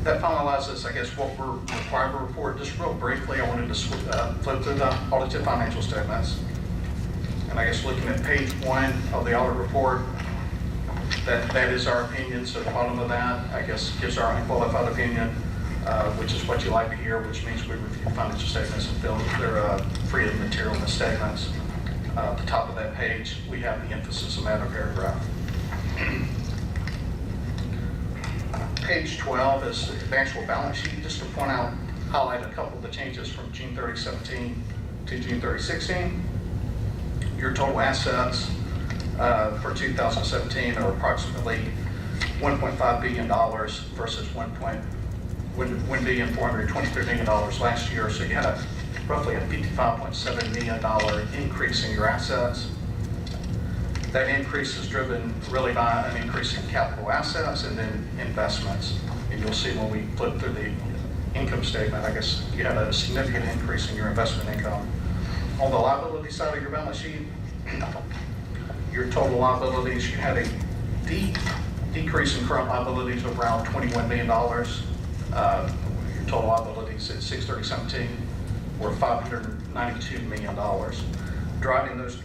That finalizes, I guess, what we're required to report. Just real briefly, I wanted to flip through the audited financial statements. And I guess looking at page 1 of the audit report, that is our opinion. So at the bottom of that, I guess, gives our unqualified opinion, which is what you like to hear, which means we review financial statements and feel that they're free of material misstatements. At the top of that page, we have the emphasis on matter paragraph. Page 12 is the actual balance sheet, just to point out, highlight a couple of the changes from June 30, 17 to June 30, 16. Your total assets for 2017 are approximately $1.5 billion versus $1,423 million last year. So you had roughly a $55.7 million increase in your assets. That increase is driven really by an increase in capital assets and then investments. And you'll see when we flip through the income statement, I guess you had a significant increase in your investment income. On the liability side of your balance sheet, your total liabilities, you had a decrease in current liabilities of around $21 million. Your total liabilities at 6/30/17 were $592 million. Driving those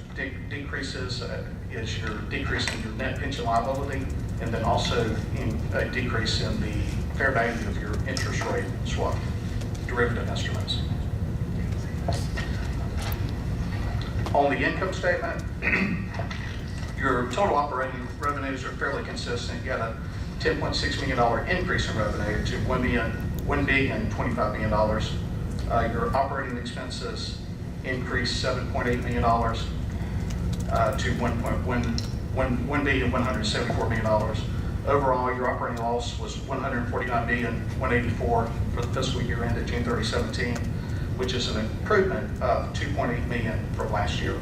decreases is your decrease in your net pension liability, and then also a decrease in the fair value of your interest rate swap derivative instruments. On the income statement, your total operating revenues are fairly consistent. You got a $10.6 million increase in revenue to $1,025 million. Your operating expenses increased $7.8 million to $1,174 million. Overall, your operating loss was $149,184,000 for the fiscal year ended June 30, 2017, which is an improvement of $2.8 million from last year.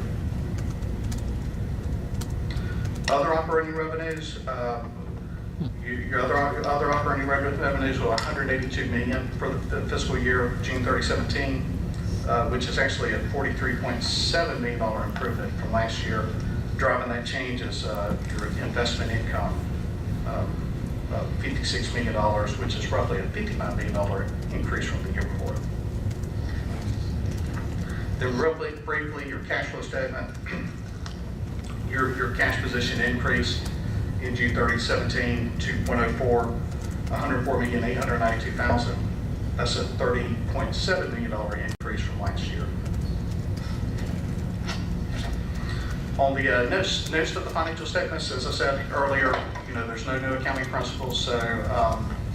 Other operating revenues, your other operating revenues were $182 million for the fiscal year of June 30, 2017, which is actually a $43.7 million improvement from last year. Driving that change is your investment income of $56 million, which is roughly a $59 million increase from the year before. Then real briefly, your cash flow statement. Your cash position increased in June 30, 2017 to $104,892,000. That's a $30.7 million increase from last year. On the notes of the financial statements, as I said earlier, there's no new accounting principles, so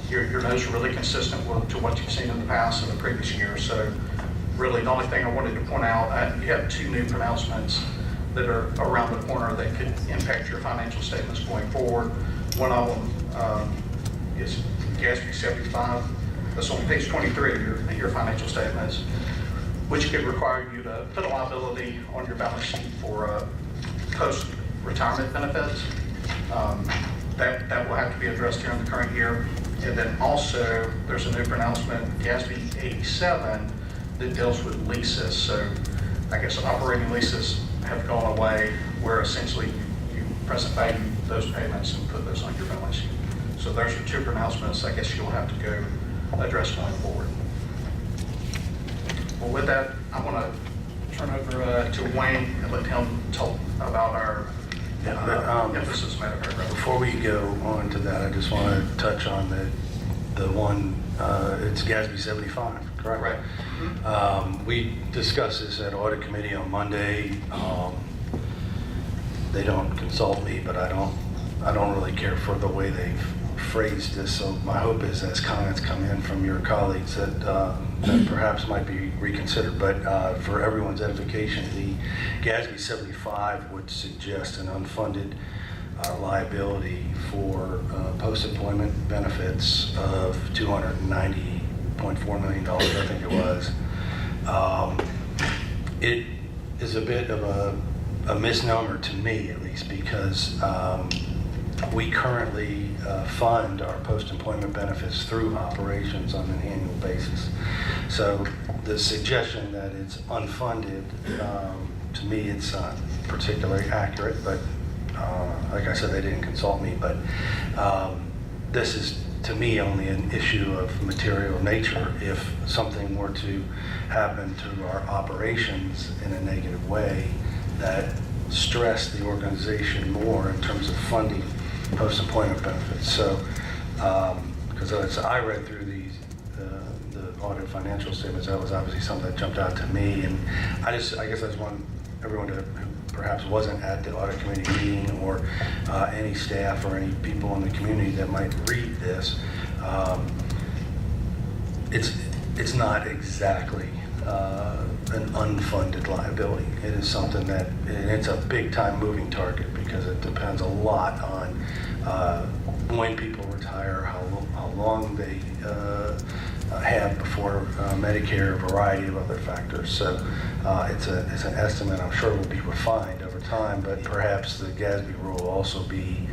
your notes are really consistent to what you've seen in the past and the previous year. So really, the only thing I wanted to point out, you have two new pronouncements that are around the corner that could impact your financial statements going forward. One of them is GASB 75. That's on page 23 of your financial statements, which could require you to put a liability on your balance sheet for post-retirement benefits. That will have to be addressed here in the current year. And then also, there's a new pronouncement, GASB 87, that deals with leases. So I guess operating leases have gone away, where essentially you present value those payments and put those on your balance sheet. So those are two pronouncements I guess you'll have to go address going forward. Well, with that, I want to turn over to Wayne and let him talk about our emphasis Medicare. Before we go on to that, I just want to touch on the one, it's GASB 75, correct? Right. We discussed this at audit committee on Monday. They don't consult me, but I don't really care for the way they've phrased this. So my hope is, as comments come in from your colleagues, that perhaps might be reconsidered. But for everyone's edification, the GASB 75 would suggest an unfunded liability for post-employment benefits of $290.4 million, I think it was. It is a bit of a misnomer to me, at least, because we currently fund our post-employment benefits through operations on an annual basis. So the suggestion that it's unfunded, to me, it's not particularly accurate, but like I said, they didn't consult me, but this is, to me, only an issue of material nature. If something were to happen to our operations in a negative way that stressed the organization more in terms of funding post-employment benefits. So, because as I read through the audit financial statements, that was obviously something that jumped out to me, and I guess I just want everyone who perhaps wasn't at the audit committee meeting, or any staff or any people in the community that might read this, it's not exactly an unfunded liability. It is something that, and it's a big time moving target, because it depends a lot on when people retire, how long they have before Medicare, a variety of other factors. So it's an estimate. I'm sure will be refined over time, but perhaps the GASB rule will also be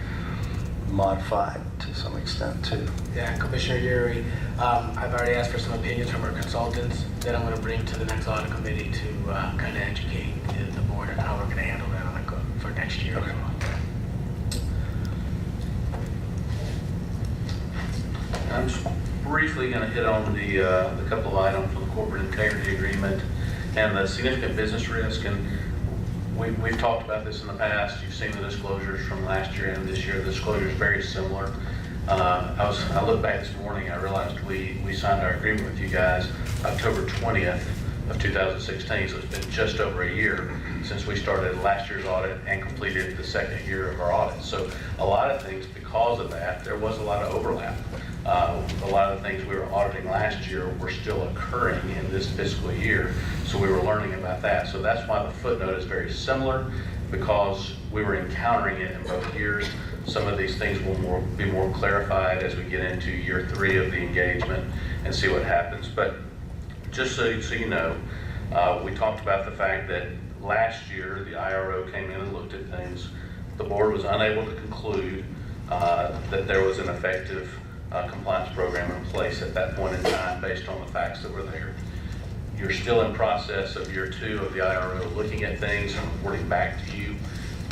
modified to some extent too. Yeah, Commissioner Yuri, I've already asked for some opinions from our consultants that I'm going to bring to the next audit committee to kind of educate the board on how we're going to handle that for next year. Okay. I'm just briefly going to hit on the couple of items from the corporate integrity agreement and the significant business risk. And we've talked about this in the past. You've seen the disclosures from last year and this year. The disclosure is very similar. I looked back this morning. I realized we signed our agreement with you guys October 20th of 2016. So it's been just over a year since we started last year's audit and completed the second year of our audit. So a lot of things, because of that, there was a lot of overlap. A lot of the things we were auditing last year were still occurring in this fiscal year, so we were learning about that. So that's why the footnote is very similar, because we were encountering it in both years. Some of these things will be more clarified as we get into year 3 of the engagement and see what happens. But just so you know, we talked about the fact that last year the IRO came in and looked at things. The board was unable to conclude that there was an effective compliance program in place at that point in time based on the facts that were there. You're still in process of year 2 of the IRO looking at things and reporting back to you.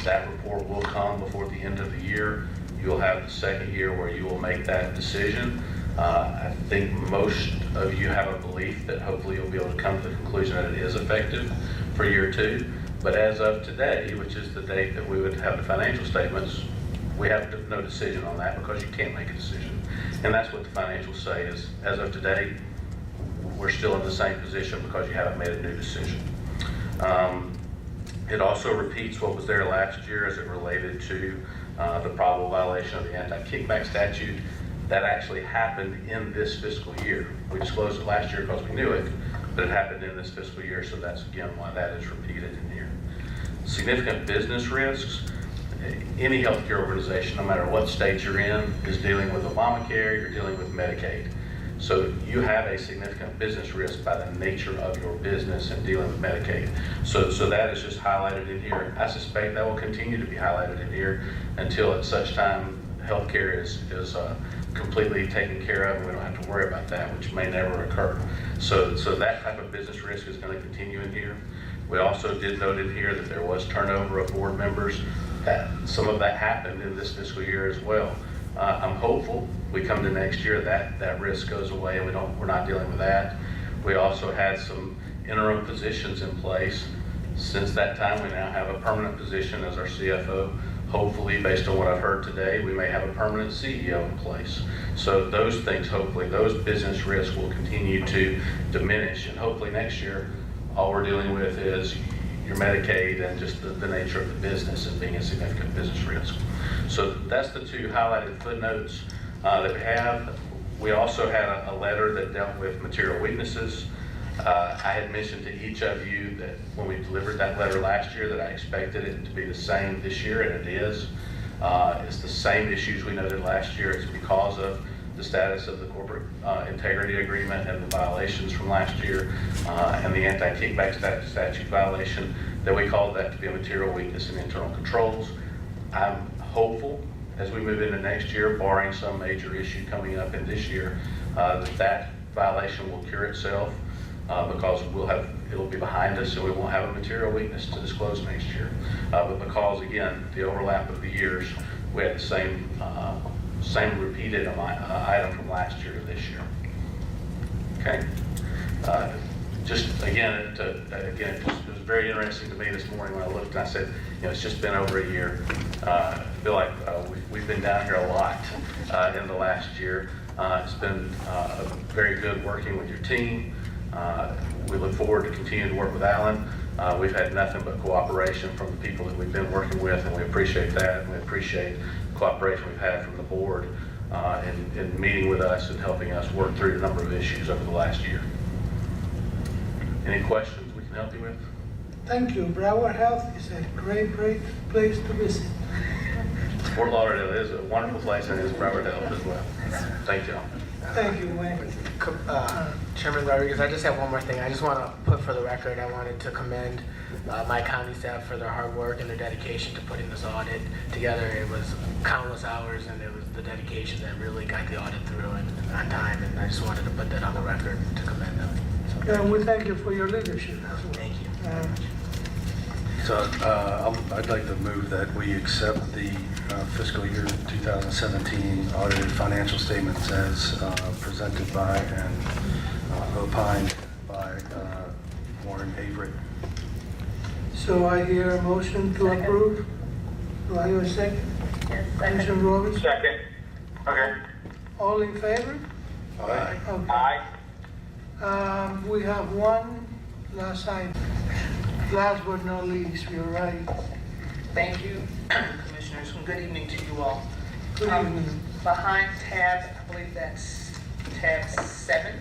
That report will come before the end of the year. You'll have the second year where you will make that decision. I think most of you have a belief that hopefully you'll be able to come to the conclusion that it is effective for year 2. But as of today, which is the date that we would have the financial statements, we have no decision on that because you can't make a decision. And that's what the financials say is, as of today, we're still in the same position because you haven't made a new decision. It also repeats what was there last year as it related to the probable violation of the anti-kickback statute. That actually happened in this fiscal year. We disclosed it last year because we knew it, but it happened in this fiscal year, so that's again why that is repeated in here. Significant business risks. Any healthcare organization, no matter what state you're in, is dealing with Obamacare, you're dealing with Medicaid. So you have a significant business risk by the nature of your business and dealing with Medicaid. So that is just highlighted in here. I suspect that will continue to be highlighted in here until at such time healthcare is completely taken care of and we don't have to worry about that, which may never occur. So that type of business risk is going to continue in here. We also did note in here that there was turnover of board members. Some of that happened in this fiscal year as well. I'm hopeful we come to next year that risk goes away and we're not dealing with that. We also had some interim positions in place. Since that time, we now have a permanent position as our CFO. Hopefully, based on what I've heard today, we may have a permanent CEO in place. So those things, hopefully, those business risks will continue to diminish. And hopefully next year, all we're dealing with is your Medicaid and just the nature of the business and being a significant business risk. So that's the 2 highlighted footnotes that we have. We also had a letter that dealt with material weaknesses. I had mentioned to each of you that when we delivered that letter last year that I expected it to be the same this year, and it is. It's the same issues we noted last year. It's because of the status of the corporate integrity agreement and the violations from last year and the anti-kickback statute violation that we called that to be a material weakness in internal controls. I'm hopeful as we move into next year, barring some major issue coming up in this year, that violation will cure itself because it'll be behind us and we won't have a material weakness to disclose next year. But because again, the overlap of the years, we had the same repeated item from last year to this year. Okay. Just again, it was very interesting to me this morning when I looked and I said, it's just been over a year. I feel like we've been down here a lot in the last year. It's been very good working with your team. We look forward to continuing to work with Alan. We've had nothing but cooperation from the people that we've been working with, and we appreciate that. And we appreciate the cooperation we've had from the board in meeting with us and helping us work through a number of issues over the last year. Any questions we can help you with? Thank you. Broward Health is a great place to visit. Fort Lauderdale is a wonderful place, and it is Broward Health as well. Thank you. Thank you, Wayne. Chairman Rodriguez, I just have one more thing. I just want to put for the record, I wanted to commend my county staff for their hard work and their dedication to putting this audit together. It was countless hours, and it was the dedication that really got the audit through and on time, and I just wanted to put that on the record to commend them. So, And we thank you for your leadership as well. thank you. So I'd like to move that we accept the fiscal year 2017 audited financial statements as presented by and opined by Warren Avery. So I hear a motion to Second. approve. Do I hear a second? Yes, Commissioner second. Robinson? Second. Okay. All in favor? Aye. Okay. Aye. We have one last item. Last but not least, you're right. Thank you, Commissioners, and good evening to you all. Good evening. Behind tab, I believe that's tab 7,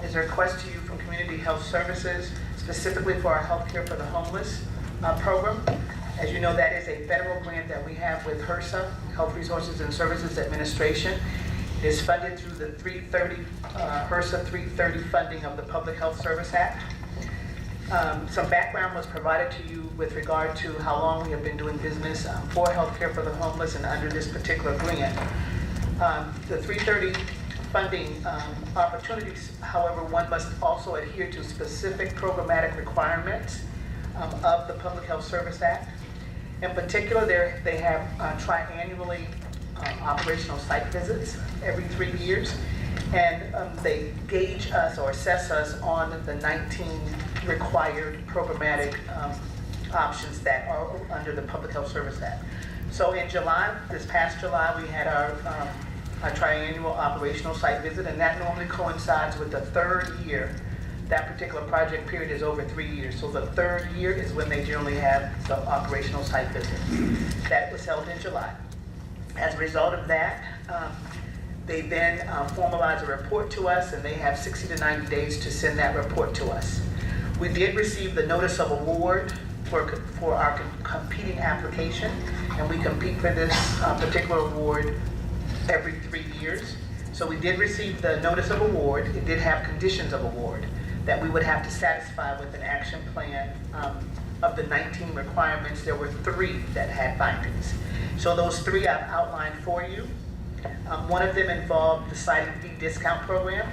is a request to you from Community Health Services, specifically for our health care for the homeless. program. As you know, that is a federal grant that we have with HRSA, Health Resources and Services Administration. It is funded through the 330, HRSA 330 funding of the Public Health Service Act. Some background was provided to you with regard to how long we have been doing business for healthcare for the homeless and under this particular grant. The 330 funding opportunities, however, one must also adhere to specific programmatic requirements of the Public Health Service Act. In particular, they have triannually operational site visits every 3 years, and they gauge us or assess us on the 19 required programmatic options that are under the Public Health Service Act. So in July, this past July, we had our triannual operational site visit, and that normally coincides with the third year. That particular project period is over 3 years. So the third year is when they generally have the operational site visit. That was held in July. As a result of that, they then formalize a report to us, and they have 60 to 90 days to send that report to us. We did receive the notice of award for our competing application, and we compete for this particular award every 3 years. So we did receive the notice of award. It did have conditions of award that we would have to satisfy with an action plan. Of the 19 requirements, there were 3 that had findings. So those 3 I've outlined for you. One of them involved the sliding fee discount program,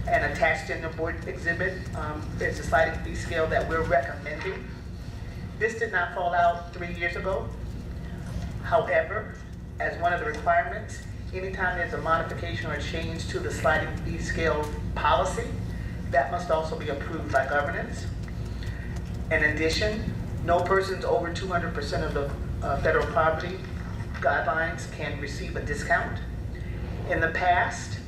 and attached in the board exhibit is a sliding fee scale that we're recommending. This did not fall out 3 years ago. However, as one of the requirements, anytime there's a modification or change to the sliding fee scale policy, that must also be approved by governance. In addition, no persons over 200% of the federal poverty guidelines can receive a discount. In the past,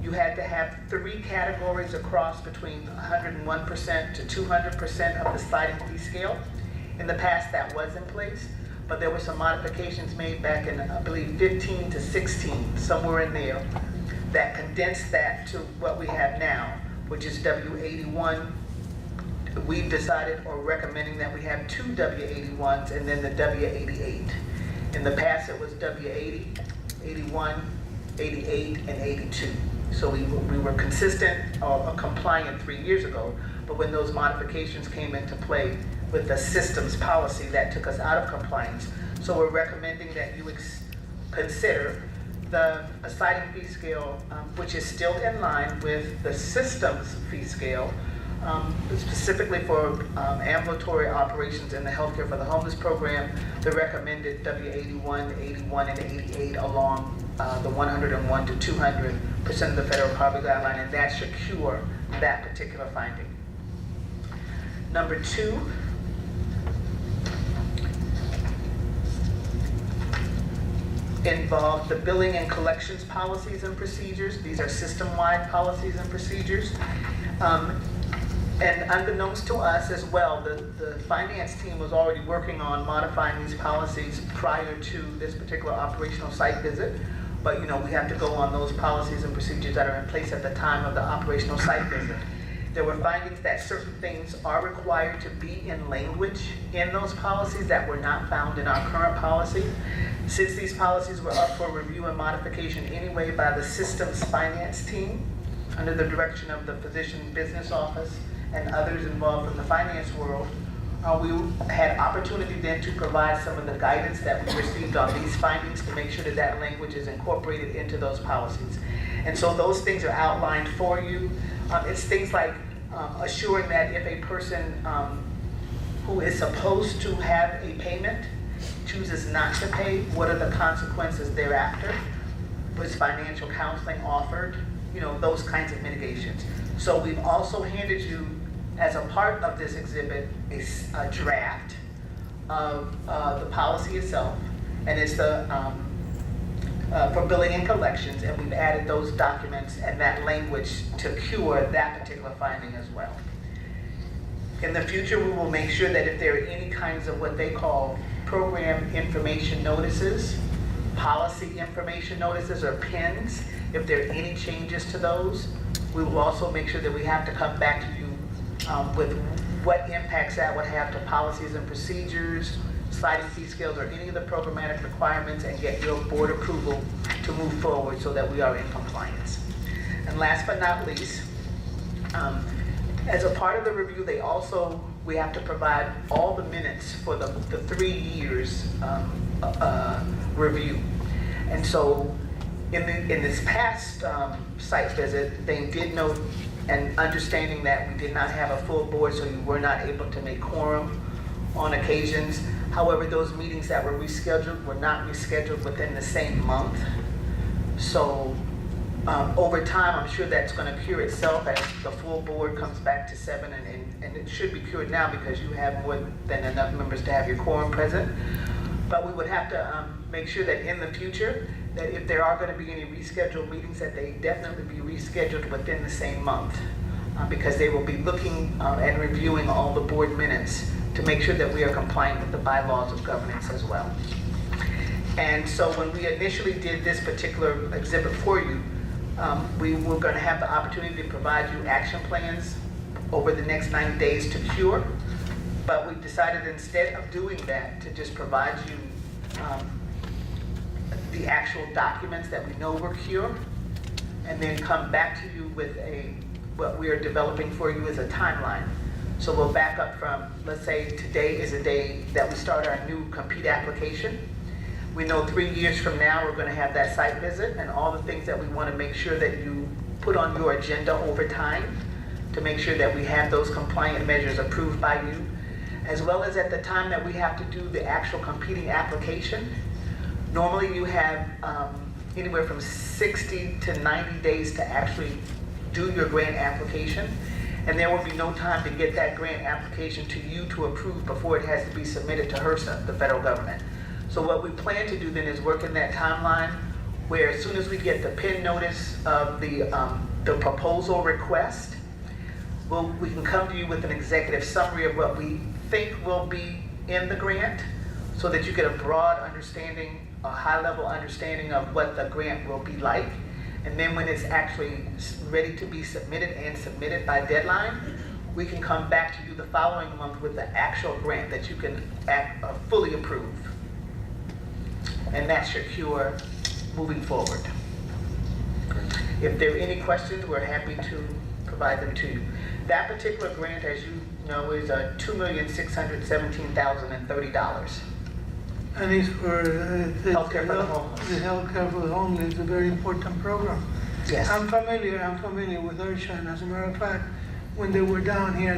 you had to have 3 categories across between 101% to 200% of the sliding fee scale. In the past, that was in place, but there were some modifications made back in, I believe, 15 to 16, somewhere in there, that condensed that to what we have now, which is W81. We've decided or recommending that we have 2 W81s and then the W88. In the past, it was W80, 81, 88, and 82. So we were consistent or compliant 3 years ago, but when those modifications came into play with the systems policy, that took us out of compliance. So we're recommending that you consider the sliding fee scale, which is still in line with the systems fee scale, specifically for ambulatory operations in the Healthcare for the Homeless program, the recommended W81, 81, and 88 along the 101 to 200% of the federal poverty guideline, and that should cure that particular finding. Number 2, involved the billing and collections policies and procedures. These are system-wide policies and procedures. And unbeknownst to us as well, the finance team was already working on modifying these policies prior to this particular operational site visit. But we have to go on those policies and procedures that are in place at the time of the operational site visit. There were findings that certain things are required to be in language in those policies that were not found in our current policy. Since these policies were up for review and modification anyway by the systems finance team, under the direction of the physician business office and others involved from the finance world, we had opportunity then to provide some of the guidance that we received on these findings to make sure that that language is incorporated into those policies. And so those things are outlined for you. It's things like assuring that if a person who is supposed to have a payment chooses not to pay, what are the consequences thereafter? Was financial counseling offered? Those kinds of mitigations. So we've also handed you, as a part of this exhibit, a draft of the policy itself, and it's the for billing and collections, and we've added those documents and that language to cure that particular finding as well. In the future, we will make sure that if there are any kinds of what they call program information notices, policy information notices, or PINs, if there are any changes to those, we will also make sure that we have to come back to you with what impacts that would have to policies and procedures, sliding fee scales, or any of the programmatic requirements, and get your board approval to move forward so that we are in compliance. And last but not least, as a part of the review, we have to provide all the minutes for the 3 years review. And so in this past site visit, they did note, and understanding that we did not have a full board, so you were not able to make quorum on occasions. However, those meetings that were rescheduled were not rescheduled within the same month. So over time, I'm sure that's going to cure itself as the full board comes back to 7, and it should be cured now because you have more than enough members to have your quorum present. But we would have to make sure that in the future, that if there are going to be any rescheduled meetings, that they definitely be rescheduled within the same month, because they will be looking and reviewing all the board minutes to make sure that we are compliant with the bylaws of governance as well. And so when we initially did this particular exhibit for you, we were going to have the opportunity to provide you action plans over the next 90 days to cure, but we decided instead of doing that to just provide you the actual documents that we know were cured, and then come back to you with what we are developing for you is a timeline. So we'll back up from, let's say today is a day that we start our new compete application. We know 3 years from now we're going to have that site visit and all the things that we want to make sure that you put on your agenda over time to make sure that we have those compliant measures approved by you, as well as at the time that we have to do the actual competing application. Normally you have anywhere from 60 to 90 days to actually do your grant application, and there will be no time to get that grant application to you to approve before it has to be submitted to HRSA, the federal government. So what we plan to do then is work in that timeline where as soon as we get the PIN notice of the proposal request, we can come to you with an executive summary of what we think will be in the grant so that you get a broad understanding, a high-level understanding of what the grant will be like. And then when it's actually ready to be submitted and submitted by deadline, we can come back to you the following month with the actual grant that you can fully approve. And that's your cure moving forward. If there are any questions, we're happy to provide them to you. That particular grant, as you know, is $2,617,030. And it's for Healthcare for the homeless. The healthcare for the homeless is a very important program. Yes. I'm familiar with HRSA, and as a matter of fact, when they were down here,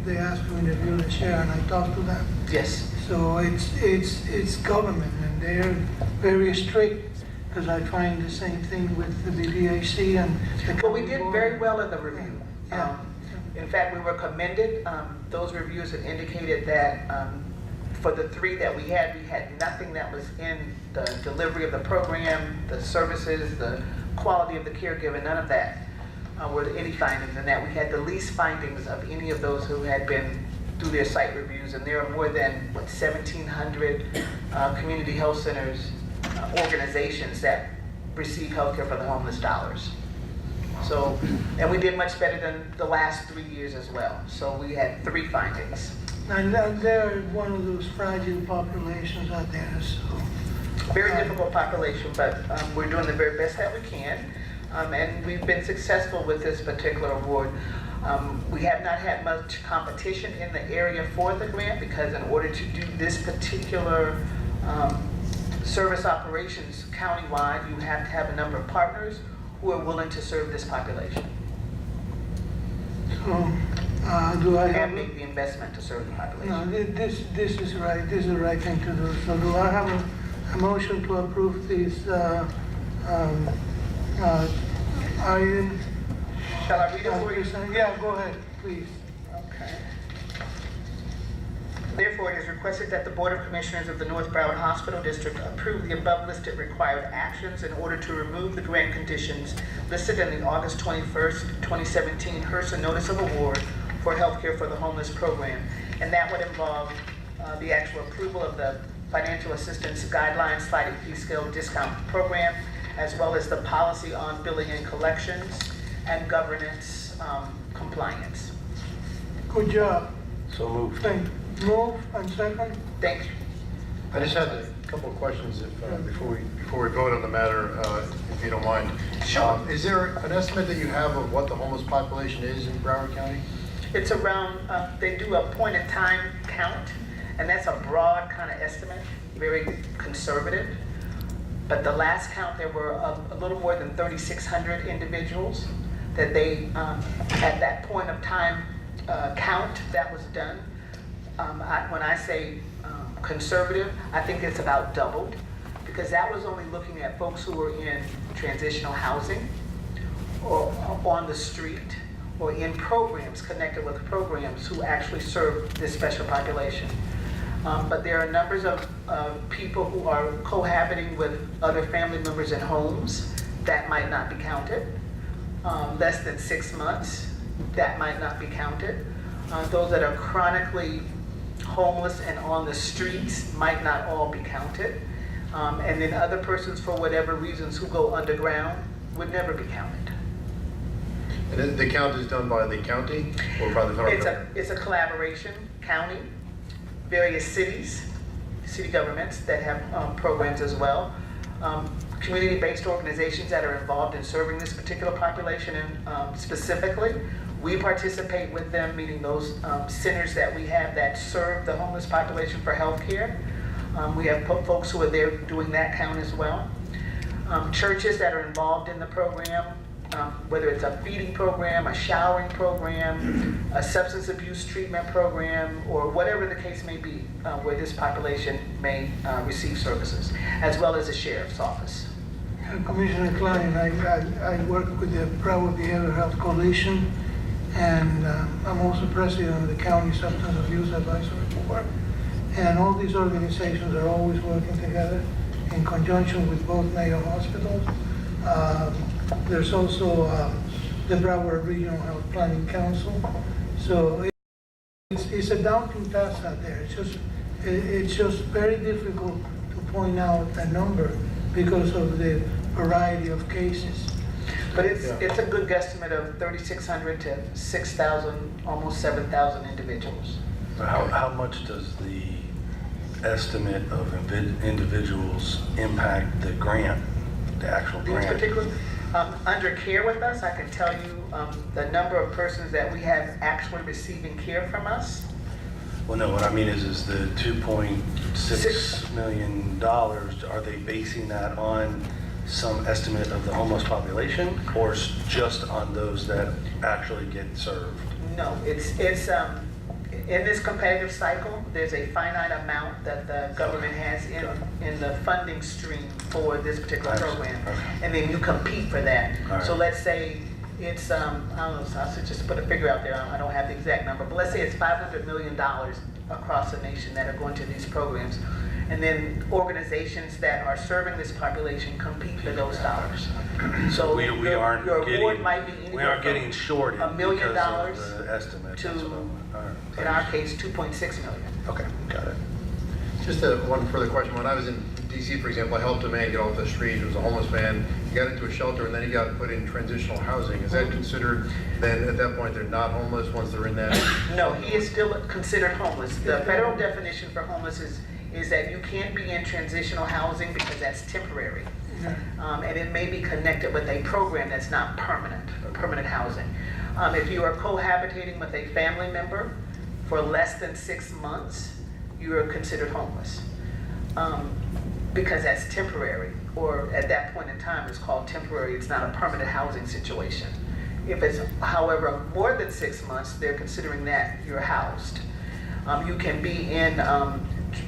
they asked me to do the share, and I talked to them. Yes. So it's government, and they're very strict, because I find the same thing with the BDAC and the. But we did very well in the review. Yeah. In fact, we were commended. Those reviews had indicated that for the 3 that we had nothing that was in the delivery of the program, the services, the quality of the caregiver, none of that were any findings, and that we had the least findings of any of those who had been through their site reviews. And there are more than, 1,700 community health centers, organizations that receive healthcare for the homeless dollars. So, and we did much better than the last 3 years as well. So we had 3 findings. And they're one of those fragile populations out there, so. Very difficult population, but we're doing the very best that we can. And we've been successful with this particular award. We have not had much competition in the area for the grant, because in order to do this particular service operations countywide, you have to have a number of partners who are willing to serve this population. So, do I have? And make the investment to serve the population. No, this is right. This is the right thing to do. So do I have a motion to approve these items? Shall I read it for you? Yeah, go ahead, please. Okay. Therefore, it is requested that the Board of Commissioners of the North Broward Hospital District approve the above listed required actions in order to remove the grant conditions listed in the August 21st, 2017 HRSA Notice of Award for Healthcare for the Homeless Program. And that would involve the actual approval of the Financial Assistance Guidelines Sliding Fee Scale Discount Program, as well as the policy on billing and collections and governance compliance. Good job. So moved. Move and second. Thank you. I just had a couple of questions before we vote on the matter, if you don't mind. Sure. Is there an estimate that you have of what the homeless population is in Broward County? It's around, they do a point in time count, and that's a broad kind of estimate, very conservative. But the last count, there were a little more than 3,600 individuals that they, at that point of time count that was done. When I say conservative, I think it's about doubled, because that was only looking at folks who were in transitional housing or on the street or in programs, connected with programs who actually serve this special population. But there are numbers of people who are cohabiting with other family members in homes that might not be counted. Less than 6 months, that might not be counted. Those that are chronically homeless and on the streets might not all be counted. And then other persons, for whatever reasons, who go underground would never be counted. And the count is done by the county or by the federal government? It's a collaboration, county, various cities, city governments that have programs as well. Community-based organizations that are involved in serving this particular population, and specifically, we participate with them, meaning those centers that we have that serve the homeless population for health care. We have folks who are there doing that count as well. Churches that are involved in the program, whether it's a feeding program, a showering program, a substance abuse treatment program, or whatever the case may be, where this population may receive services, as well as the sheriff's office. Commissioner Klein, I work with the Broward Behavioral Health Coalition, and I'm also president of the County Substance Abuse Advisory Board. And all these organizations are always working together in conjunction with both major hospitals. There's also the Broward Regional Health Planning Council. So it's a daunting task out there. It's just very difficult to point out a number because of the variety of cases. But it's a good guesstimate of 3,600 to 6,000, almost 7,000 individuals. How much does the estimate of individuals impact the grant, the actual These grant? particular, under care with us, I can tell you the number of persons that we have actually receiving care from us. Well, no, what I mean is the $2.6 million, are they basing that on some estimate of the homeless population, or just on those that actually get served? No, it's in this competitive cycle, there's a finite amount that the government has in the funding stream for this particular program. And then you compete for that. So let's say it's, I don't know, so I should just put a figure out there. I don't have the exact number, but let's say it's $500 million across the nation that are going to these programs. And then organizations that are serving this population compete for those dollars. So we aren't your award getting, might be we aren't getting shorted $1 million because of the estimate. to, All right. in our case, 2.6 million. Okay, got it. Just one further question. When I was in DC, for example, I helped a man get off the street. He was a homeless man. He got into a shelter, and then he got put in transitional housing. Is that considered, then at that point, they're not homeless once they're in that? No, he is still considered homeless. The federal definition for homeless is that you can be in transitional housing because that's temporary. And it may be connected with a program that's not permanent housing. If you are cohabitating with a family member for less than 6 months, you are considered homeless. Because that's temporary, or at that point in time, it's called temporary. It's not a permanent housing situation. If it's, however, more than 6 months, they're considering that you're housed. You can be in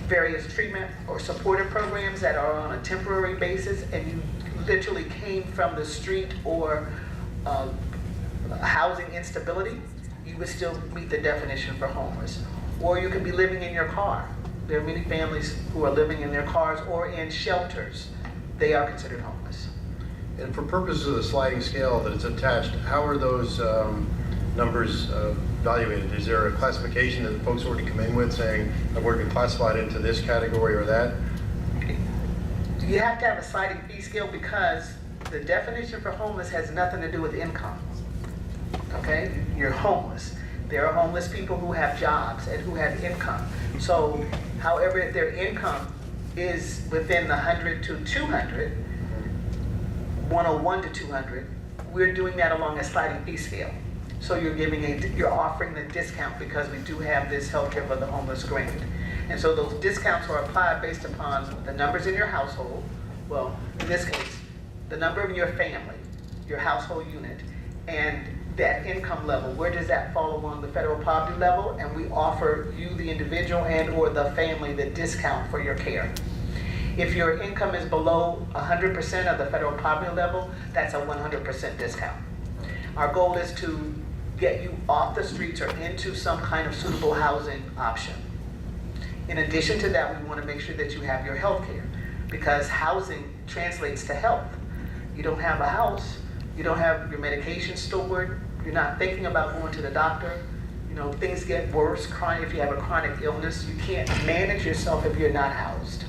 various treatment or supportive programs that are on a temporary basis, and you literally came from the street or housing instability, you would still meet the definition for homeless. Or you could be living in your car. There are many families who are living in their cars or in shelters. They are considered homeless. And for purposes of the sliding scale that it's attached, how are those numbers evaluated? Is there a classification that the folks already come in with saying, I've already been classified into this category or that? You have to have a sliding fee scale because the definition for homeless has nothing to do with income. Okay? You're homeless. There are homeless people who have jobs and who have income. So, however, if their income is within the 100 to 200, 101 to 200, we're doing that along a sliding fee scale. So you're offering the discount because we do have this healthcare for the homeless grant. And so those discounts are applied based upon the numbers in your household. Well, in this case, the number in your family, your household unit, and that income level. Where does that fall along the federal poverty level? And we offer you, the individual and or the family, the discount for your care. If your income is below 100% of the federal poverty level, that's a 100% discount. Our goal is to get you off the streets or into some kind of suitable housing option. In addition to that, we want to make sure that you have your health care, because housing translates to health. You don't have a house, you don't have your medication stored, you're not thinking about going to the doctor. You know, things get worse. If you have a chronic illness, you can't manage yourself if you're not housed.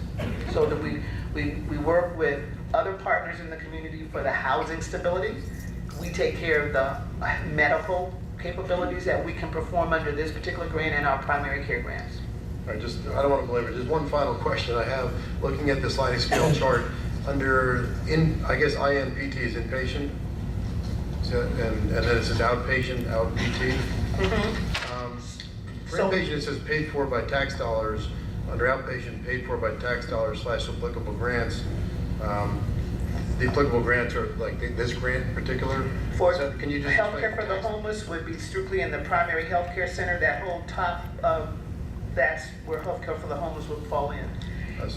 So that we work with other partners in the community for the housing stability. We take care of the medical capabilities that we can perform under this particular grant and our primary care grants. All right, I don't want to belabor it. Just one final question I have. Looking at the sliding scale chart, under, I guess INPT is inpatient, and then it says outpatient, outpt. For inpatient, it says paid for by tax dollars. Under outpatient, paid for by tax dollars / applicable grants. The applicable grants are like this grant in particular. Can you just healthcare for the homeless would be strictly in the primary healthcare center. That whole top of that's where healthcare for the homeless would fall in.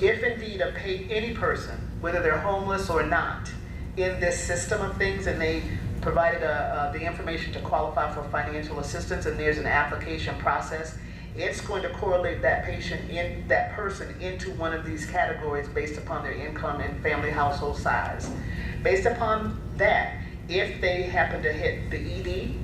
If indeed any person, whether they're homeless or not, in this system of things, and they provided the information to qualify for financial assistance, and there's an application process, it's going to correlate that person into one of these categories based upon their income and family household size. Based upon that, if they happen to hit the ED,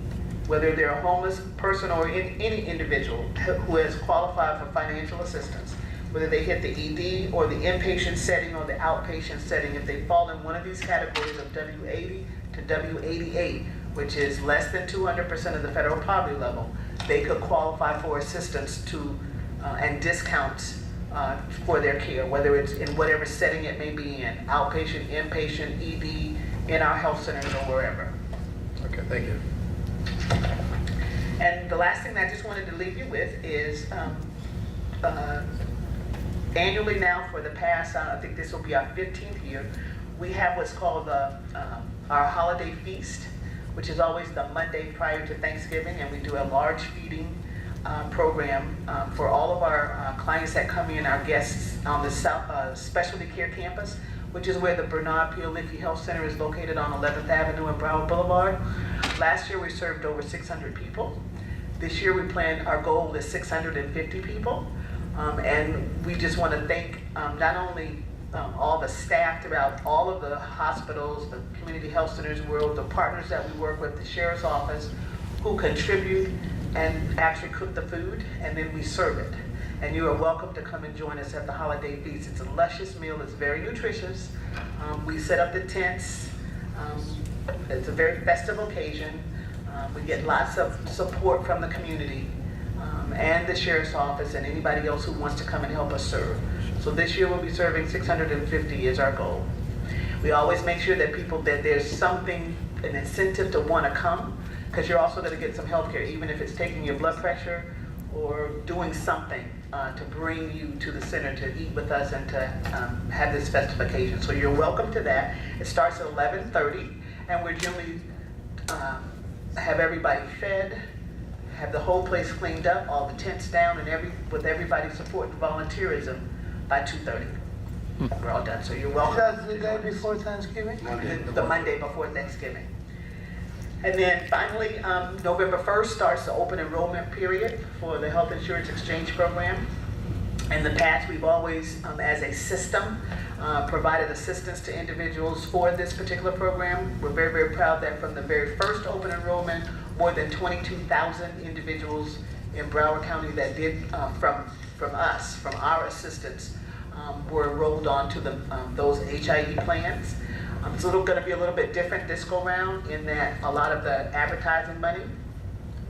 whether they're a homeless person or any individual who has qualified for financial assistance, whether they hit the ED or the inpatient setting or the outpatient setting, if they fall in one of these categories of W80 to W88, which is less than 200% of the federal poverty level, they could qualify for assistance and discounts for their care, whether it's in whatever setting it may be in, outpatient, inpatient, ED, in our health centers or wherever. Okay, thank you. And the last thing I just wanted to leave you with is annually now for the past, I think this will be our 15th year, we have what's called our holiday feast, which is always the Monday prior to Thanksgiving, and we do a large feeding program for all of our clients that come in, our guests on the South Specialty Care Campus, which is where the Bernard P. Lickey Health Center is located on 11th Avenue and Broward Boulevard. Last year we served over 600 people. This year our goal is 650 people. And we just want to thank not only all the staff throughout all of the hospitals, the community health centers world, the partners that we work with, the sheriff's office, who contribute and actually cook the food, and then we serve it. And you are welcome to come and join us at the holiday feast. It's a luscious meal. It's very nutritious. We set up the tents. It's a very festive occasion. We get lots of support from the community and the sheriff's office and anybody else who wants to come and help us serve. So this year we'll be serving 650 is our goal. We always make sure that there's something, an incentive to want to come, because you're also going to get some health care, even if it's taking your blood pressure or doing something to bring you to the center to eat with us and to have this festive occasion. So you're welcome to that. It starts at 11:30, and we generally have everybody fed, have the whole place cleaned up, all the tents down, and with everybody's support and volunteerism by 2:30. We're all done. So you're welcome. That's the day before Thanksgiving? The Monday before Thanksgiving. And then finally, November 1st starts the open enrollment period for the Health Insurance Exchange Program. In the past, we've always, as a system, provided assistance to individuals for this particular program. We're very, very proud that from the very first open enrollment, more than 22,000 individuals in Broward County that did from our assistance, were enrolled onto those HIE plans. It's going to be a little bit different this go round in that a lot of the advertising money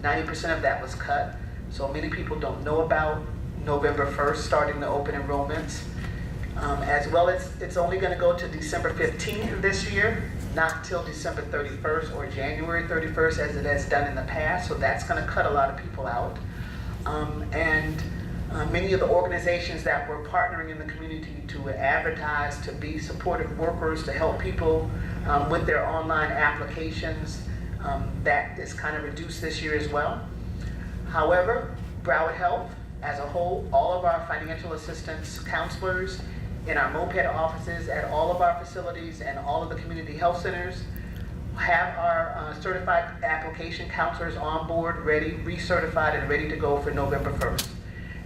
90% of that was cut. So many people don't know about November 1st starting the open enrollments. As well as it's only going to go to December 15th this year, not till December 31st or January 31st as it has done in the past. So that's going to cut a lot of people out. Many of the organizations that were partnering in the community to advertise, to be supportive workers, to help people with their online applications, that is kind of reduced this year as well. However, Broward Health as a whole, all of our financial assistance counselors in our moped offices at all of our facilities and all of the community health centers have our certified application counselors on board, ready, recertified and ready to go for November 1st.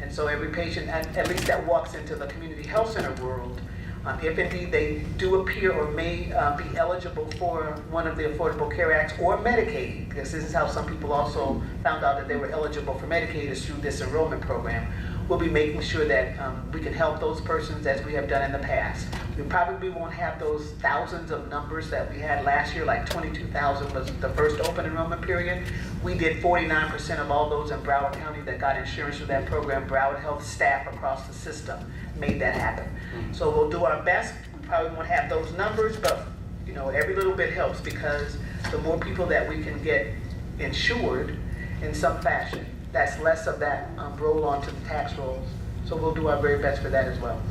And so every patient, at least that walks into the community health center world, if indeed they do appear or may be eligible for one of the Affordable Care Acts or Medicaid, because this is how some people also found out that they were eligible for Medicaid is through this enrollment program, we'll be making sure that we can help those persons as we have done in the past. We probably won't have those thousands of numbers that we had last year, like 22,000 was the first open enrollment period. We did 49% of all those in Broward County that got insurance through that program. Broward Health staff across the system made that happen. So we'll do our best. We probably won't have those numbers, but you know, every little bit helps because the more people that we can get insured in some fashion, that's less of that roll on to the tax rolls. So we'll do our very best for that as well.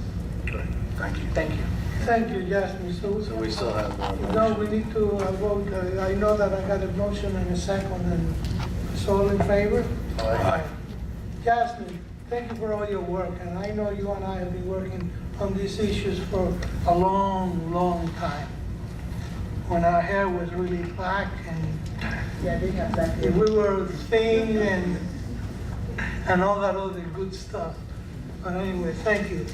Great, thank you. Thank you. Thank you, Jasmine. So we still have No, we need to vote. I know that I got a motion and a second, and so all in favor? Aye. Jasmine, thank you for all your work, and I know you and I have been working on these issues for a long, long time. When our hair was really black and Yeah, they have that. we were thin and all that other good stuff. But anyway, thank you.